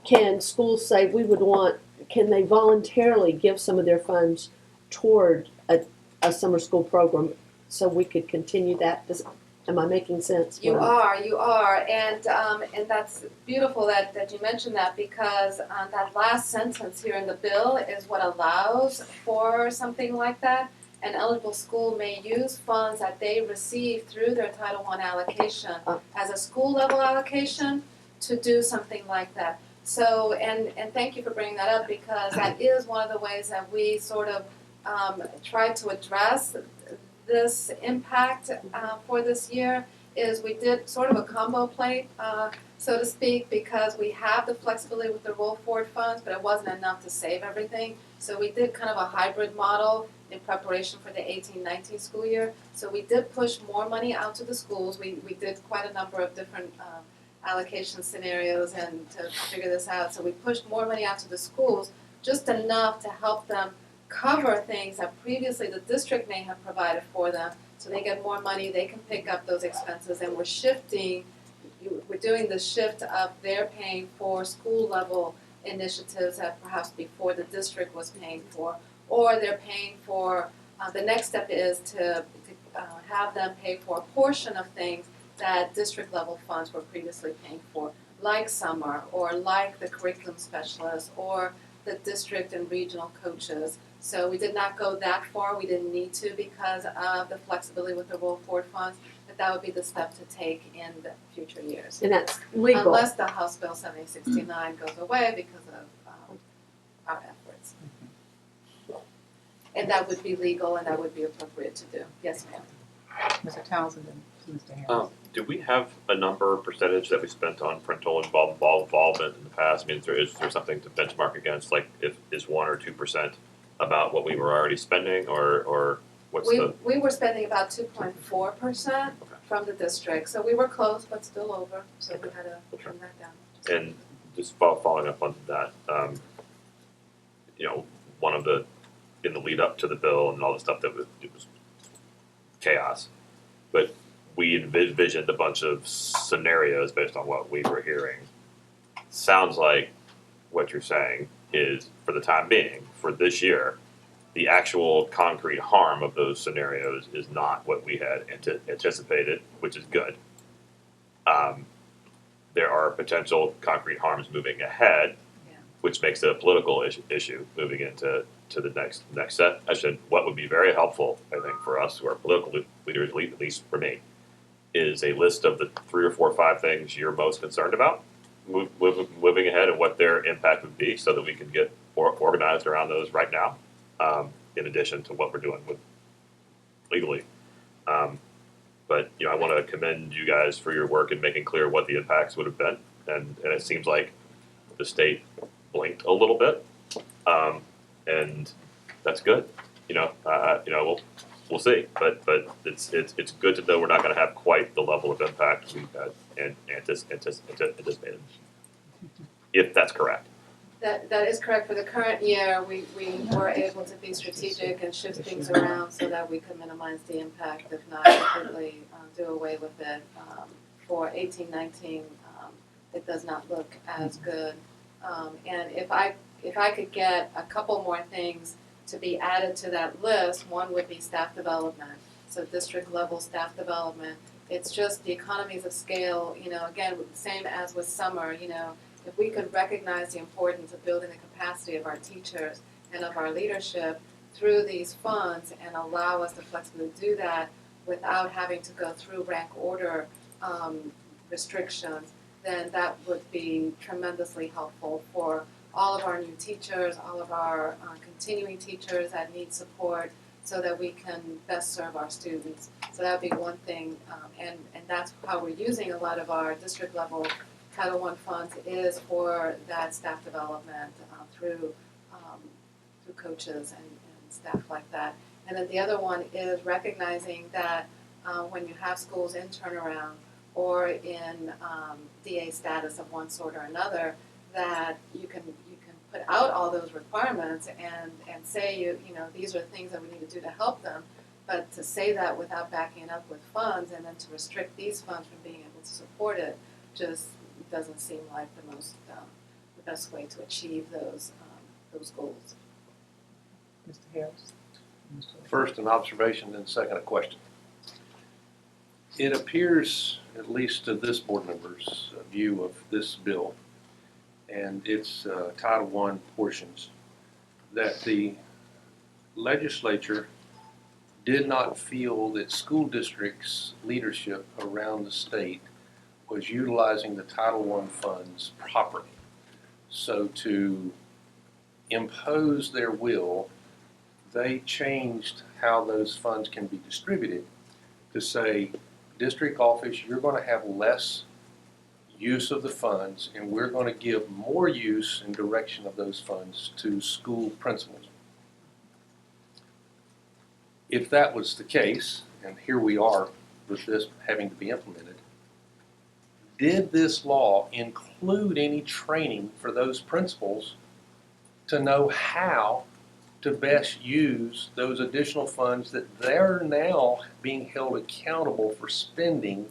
Can schools say can they voluntarily give some of their funds toward a summer school program so we could continue that? Am I making sense? You are, and that's beautiful that you mentioned that, because that last sentence here in the bill is what allows for something like that. An eligible school may use funds that they receive through their Title I allocation as a school level allocation to do something like that. So, and thank you for bringing that up, because that is one of the ways that we sort of try to address this impact for this year. Is we did sort of a combo plate, so to speak, because we have the flexibility with the roll forward funds, but it wasn't enough to save everything. So we did kind of a hybrid model in preparation for the 18-19 school year. So we did push more money out to the schools. We did quite a number of different allocation scenarios and to figure this out. So we pushed more money out to the schools, just enough to help them cover things that previously the district may have provided for them. So they get more money, they can pick up those expenses, and we're doing the shift of they're paying for school level initiatives that perhaps before the district was paying for, or they're paying for, the next step is to have them pay for a portion of things that district level funds were previously paying for, like summer, or like the curriculum specialists, or the district and regional coaches. So we did not go that far, we didn't need to because of the flexibility with the roll forward funds, but that would be the step to take in the future years. And that's legal. Unless the House Bill 7069 goes away because of our efforts. And that would be legal and that would be appropriate to do. Yes, ma'am. Mr. Townsend and Mr. Harris. Do we have a number or percentage that we spent on parental involvement in the past? I mean, is there something to benchmark against, like if is 1 or 2% about what we were already spending, or what's We were spending about 2.4% from the district, so we were close but still over, so we had to trim that down. And just following up on that, one of the, in the lead up to the bill and all the stuff it was chaos, but we envisioned a bunch of scenarios based on what we were hearing. Sounds like what you're saying is, for the time being, for this year, the actual concrete harm of those scenarios is not what we had anticipated, which is good. There are potential concrete harms moving ahead, which makes it a political issue moving into the next set. What would be very helpful, I think, for us who are political leaders, at least for me, is a list of the 3 or 4 or 5 things you're most concerned about moving ahead and what their impact would be, so that we can get organized around those right now, in addition to what we're doing with legally. But I want to commend you guys for your work in making clear what the impacts would have been, and it seems like the state blinked a little bit, and that's good. We'll see, but it's good to know we're not going to have quite the level of impact we had anticipated, if that's correct. That is correct. For the current year, we were able to be strategic and shift things around so that we could minimize the impact, if not completely do away with it. For 18-19, it does not look as good. And if I could get a couple more things to be added to that list, one would be staff development. So district level staff development. It's just the economies of scale, again, same as with summer, if we could recognize the importance of building the capacity of our teachers and of our leadership through these funds and allow us the flexibility to do that without having to go through rank order restrictions, then that would be tremendously helpful for all of our new teachers, all of our continuing teachers that need support so that we can best serve our students. So that would be one thing, and that's how we're using a lot of our district level Title I funds is for that staff development through coaches and staff like that. And then the other one is recognizing that when you have schools in turnaround or in DA status of one sort or another, that you can put out all those requirements and say you know these are things that we need to do to help them, but to say that without backing it up with funds and then to restrict these funds from being able to support it just doesn't seem like the best way to achieve those goals. Mr. Harris? First an observation, then second a question. It appears, at least to this board member's view of this bill and its Title I portions, that the legislature did not feel that school districts' leadership around the state was utilizing the Title I funds properly. So to impose their will, they changed how those funds can be distributed to say, district office, you're going to have less use of the funds and we're going to give more use and direction of those funds to school principals. If that was the case, and here we are with this having to be implemented, did this law include any training for those principals to know how to best use those additional funds that they're now being held accountable for spending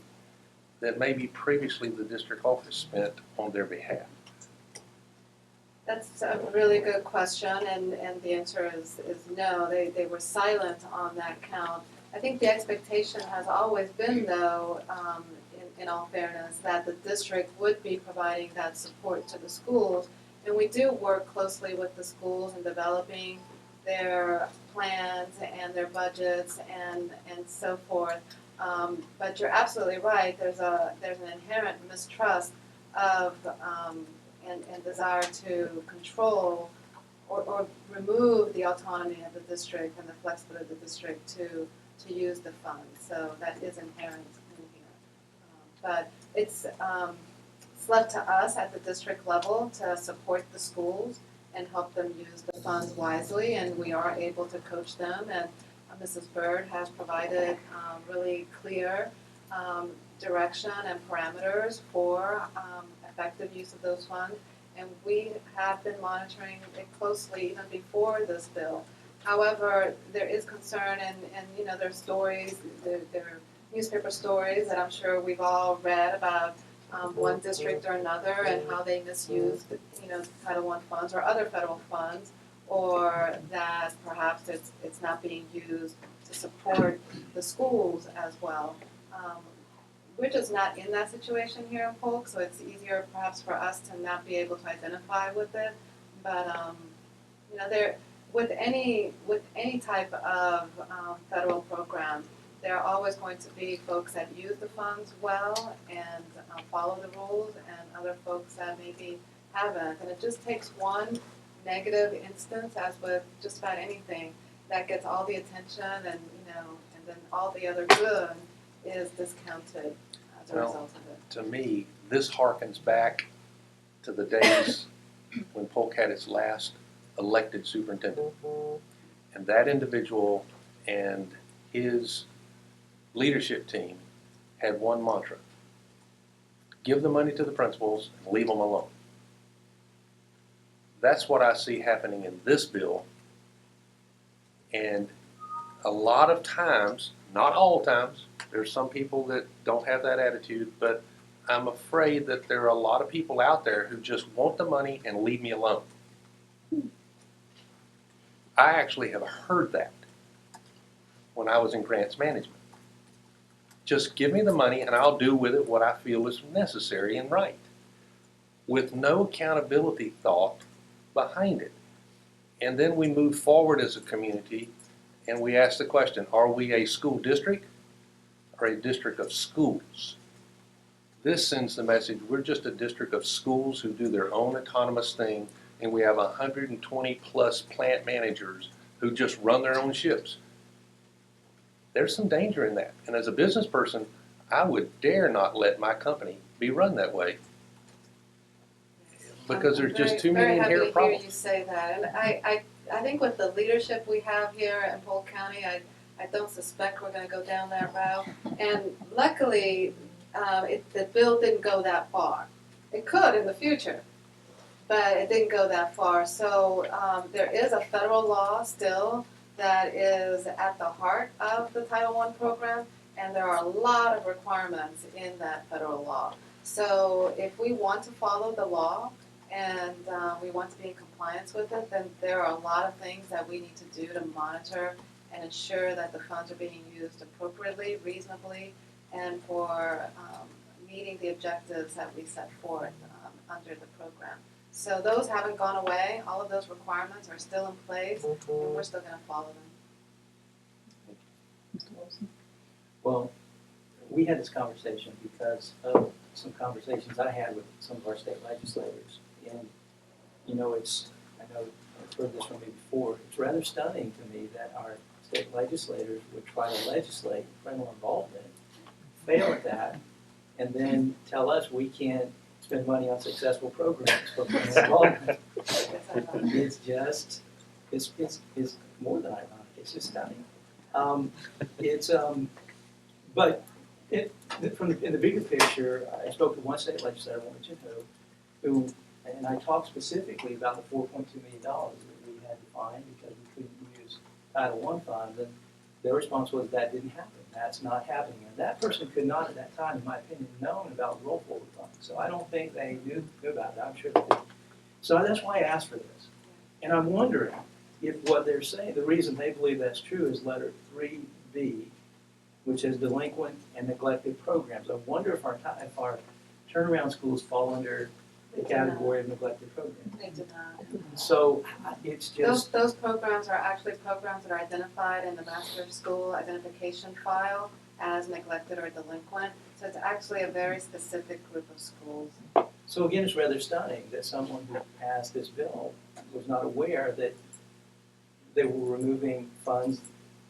that maybe previously the district office spent on their behalf? That's a really good question, and the answer is no. They were silent on that count. I think the expectation has always been, though, in all fairness, that the district would be providing that support to the schools. And we do work closely with the schools in developing their plans and their budgets and so forth. But you're absolutely right. There's an inherent mistrust of and desire to control or remove the autonomy of the district and the flexibility of the district to use the funds. So that is inherent in here. But it's left to us at the district level to support the schools and help them use the funds wisely, and we are able to coach them. And Mrs. Bird has provided really clear direction and parameters for effective use of those funds, and we have been monitoring it closely even before this bill. However, there is concern, and you know, there are stories, there are newspaper stories that I'm sure we've all read about one district or another and how they misuse, Title I funds or other federal funds, or that perhaps it's not being used to support the schools as well. We're just not in that situation here in Polk, so it's easier perhaps for us to not be able to identify with it. But there with any type of federal program, there are always going to be folks that use the funds well and follow the rules, and other folks that maybe haven't. And it just takes one negative instance, as with just about anything, that gets all the attention, and then all the other good is discounted as a result of it. To me, this harkens back to the days when Polk had its last elected superintendent. And that individual and his leadership team had one mantra: give the money to the principals and leave them alone. That's what I see happening in this bill. And a lot of times, not all times, there's some people that don't have that attitude, but I'm afraid that there are a lot of people out there who just want the money and leave me alone. I actually have heard that when I was in grants management. Just give me the money and I'll do with it what I feel is necessary and right, with no accountability thought behind it. And then we move forward as a community and we ask the question, are we a school district or a district of schools? This sends the message, we're just a district of schools who do their own autonomous thing, and we have 120 plus plant managers who just run their own ships. There's some danger in that. And as a business person, I would dare not let my company be run that way. because there's just Very- too many inherent Very happy to problems. hear you say that, and I think with the leadership we have here in Polk County, I don't suspect we're gonna go down that route. And luckily, the bill didn't go that far. It could in the future, but it didn't go that far. So there is a federal law still that is at the heart of the Title I program, and there are a lot of requirements in that federal law. So if we want to follow the law and we want to be in compliance with it, then there are a lot of things that we need to do to monitor and ensure that the funds are being used appropriately, reasonably, and for meeting the objectives that we set forth under the program. So those haven't gone away. All of those requirements are still in place, and we're still going to follow them. Mr. Wilson? Well, we had this conversation because of some conversations I had with some of our state legislators. And, you know, I know I've heard this from me before, it's rather stunning to me that our state legislators would try to legislate parental involvement, fail at that, and then tell us we can't spend money on successful programs for parental involvement. It's just, it's more than ironic, it's just stunning. But in the bigger picture, I spoke to one state legislator, I won't mention who, and I talked specifically about the $4.2 million that we had to find because we couldn't use Title I funds, and their response was that didn't happen. That's not happening. And that person could not at that time, in my opinion, known about roll forward funds. So I don't think they knew about it. I'm sure they did. So that's why I asked for this. And I'm wondering if what they're saying, the reason they believe that's true is letter 3B, which is delinquent and neglected programs. I wonder if our turnaround schools fall under the category of neglected programs. They do not. So it's just. Those programs are actually programs that are identified in the master school identification file as neglected or delinquent. So it's actually a very specific group of schools. So again, it's rather stunning that someone who passed this bill was not aware that they were removing funds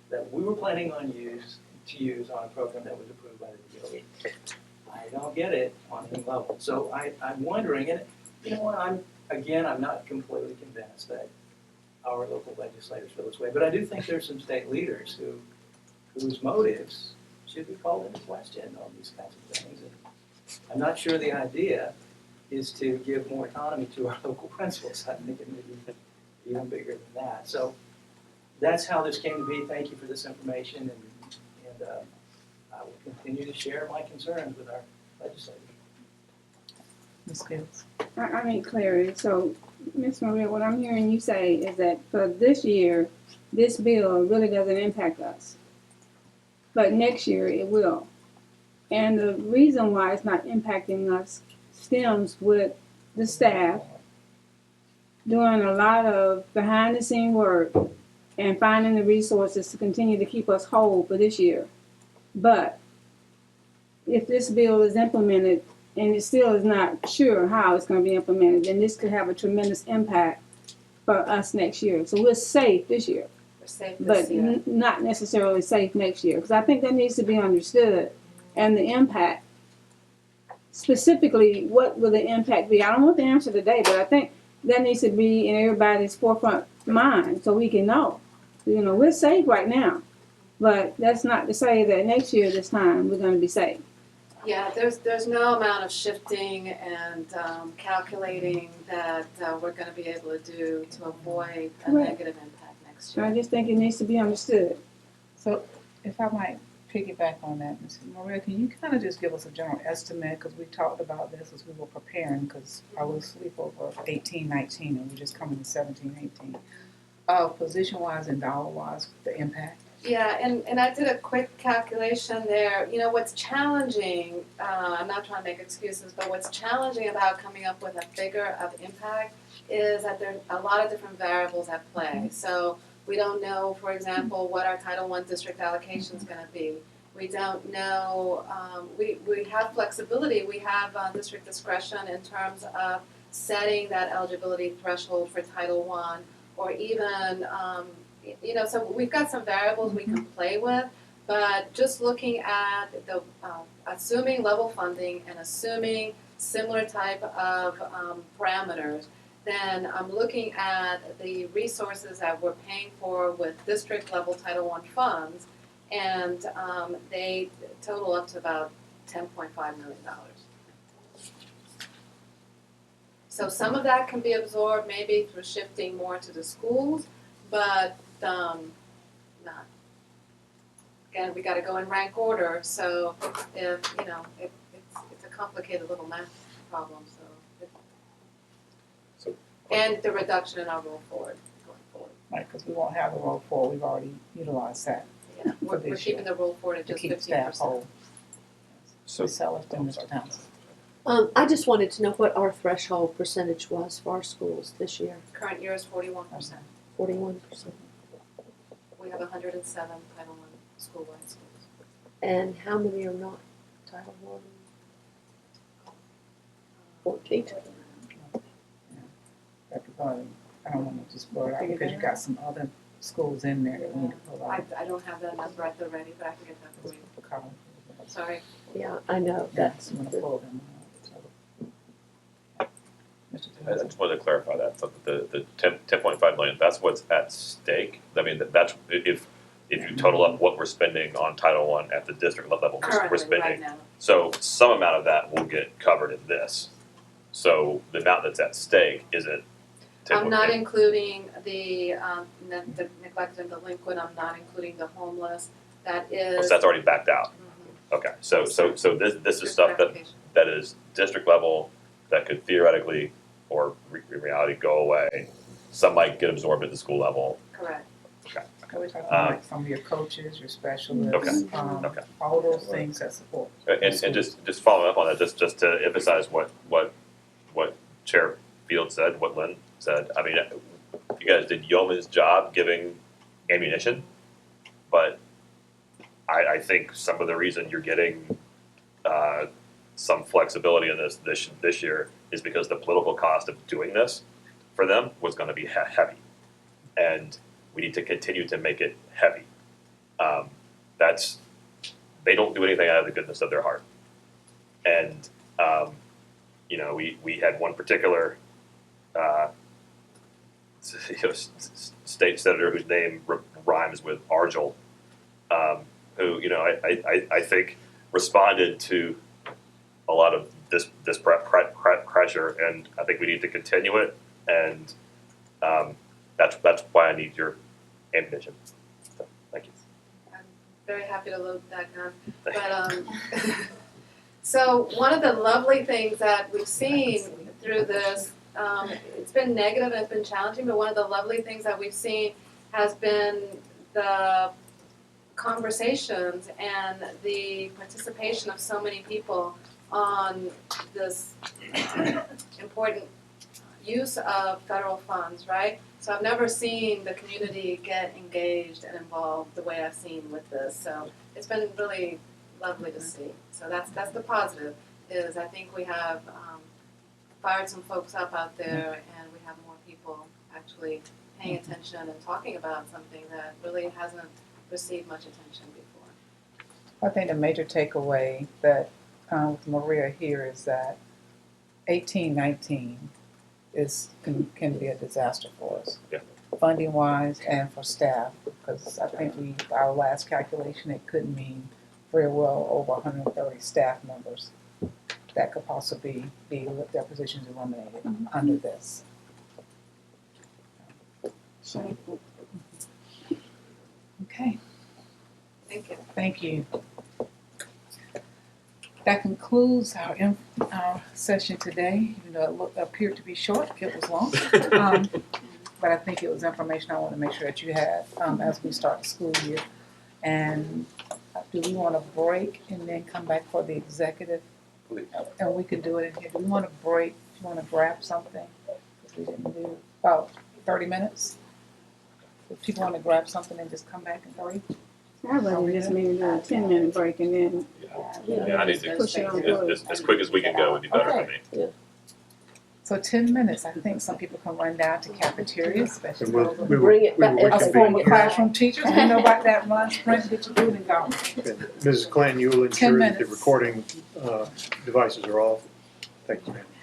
that we were planning on to use on a program that was approved by the DOE. I don't get it on any level. So I'm wondering, and you know what, I'm not completely convinced that our local legislators feel this way, but I do think there's some state leaders whose motives should be called into question on these kinds of things. And I'm not sure the idea is to give more autonomy to our local principals. I think it may be even bigger than that. So that's how this came to be. Thank you for this information, and I will continue to share my concerns with our legislators. Ms. Fields? I need clarity. So, Ms. Maria, what I'm hearing you say is that for this year, this bill really doesn't impact us. But next year it will. And the reason why it's not impacting us stems with the staff doing a lot of behind the scene work and finding the resources to continue to keep us whole for this year. But if this bill is implemented and it still is not sure how it's going to be implemented, then this could have a tremendous impact for us next year. So we're safe this year, We're safe this but year. not necessarily safe next year. Because I think that needs to be understood. And the impact, specifically, what will the impact be? I don't want the answer today, but I think that needs to be in everybody's forefront mind so we can know. You know, we're safe right now, but that's not to say that next year this time we're going to be safe. Yeah, there's no amount of shifting and calculating that we're going to be able to do to avoid a Right. negative impact next So year. I just think it needs to be understood. So if I might piggyback on that, Ms. Maria, can you kind of just give us a general estimate? Because we talked about this as we were preparing, because I was asleep over 18, 19, and we're just coming to 17, 18. Position-wise and dollar-wise, the impact? Yeah, and I did a quick calculation there. You know, what's challenging, I'm not trying to make excuses, but what's challenging about coming up with a figure of impact is that there are a lot of different variables at play. So we don't know, for example, what our Title I district allocation is going to be. We don't know, we have flexibility, we have district discretion in terms of setting that eligibility threshold for Title I, or even, you know, so we've got some variables we can play with, but just looking at the, assuming level funding and assuming similar type of parameters, then I'm looking at the resources that we're paying for with district level Title I funds, and they total up to about $10.5 million. So some of that can be absorbed maybe through shifting more to the schools, but not. Again, we gotta go in rank order, so if, it's a complicated little math problem, So- and the reduction in our roll forward, going forward. Right, because we won't have the roll forward, we've already utilized that Yeah, we're this keeping the roll forward at to just keep 15%. staff whole. So, Ms. Sellers, then Mr. Townsend. I just wanted to know what our threshold percentage was for our schools this year. Current year is 41%. 41%. We have 107 Title I school-wide schools. And how many are not Title I? 14. I don't want to just blur it out because you got some other schools in there that we need to pull out. I don't have that number at the ready, but I can get that for you. Carl. Sorry. Yeah, I know. That's when I pull them out. Mr. I Townsend. just wanted to clarify that, so the 10.5 million, that's what's at stake. I mean, that's, if you total up what we're spending on Title I at the district level, we're Currently, spending. right now. So some amount of that will get covered in this. So the amount that's at stake isn't. I'm not including the neglected and delinquent, I'm not including the homeless, that is. So that's already backed out. Okay, so this is stuff that is district level that could theoretically or in reality go away. Some might get absorbed at the school level. Correct. Okay. Okay, we're talking like some of your coaches, your specialists, Okay. Okay. all those things that support. And just following up on that, just to emphasize what Chair Field said, what Lynn said. I mean, you guys did yeoman's job giving ammunition, but I think some of the reason you're getting some flexibility in this year is because the political cost of doing this for them was going to be heavy, and we need to continue to make it heavy. They don't do anything out of the goodness of their heart, and we had one particular state senator whose name rhymes with Argel, who I think responded to a lot of this pressure, and I think we need to continue it, and that's why I need your ammunition. So, thank you. I'm very happy to load that gun, but so one of the lovely things that we've seen through this, it's been negative and it's been challenging, but one of the lovely things that we've seen has been the conversations and the participation of so many people on this important use of federal funds, right? So I've never seen the community get engaged and involved the way I've seen with this. So it's been really lovely to see. So that's the positive, is I think we have fired some folks up out there, and we have more people actually paying attention and talking about something that really hasn't received much attention before. I think the major takeaway that with Maria here is that 18-19 can be a disaster for us. Yeah. Funding wise and for staff, because I think our last calculation, it could mean very well over 130 staff members that could possibly be their positions eliminated under this. So, okay. Thank you. Thank you. That concludes our session today. Even though it appeared to be short, it was long. But I think it was information I want to make sure that you had as we start the school year. And do we want to break and then come back for the executive? And we can do it in here. Do we want to break? Do you want to grab something? We didn't do about 30 minutes. If people want to grab something and just come back in 30. I would just maybe do a 10-minute break and then Yeah, I need to, push it on. as quick as we can go would be better for me. Yeah. So 10 minutes, I think some people can run down to cafeterias, especially And we'll- those we will- Bring it we will back. work us on former it. classroom teachers. We know about that run, sprint, get your food and go. Mrs. Clanton, you will ensure that the minutes. recording devices are off. Thank you, ma'am.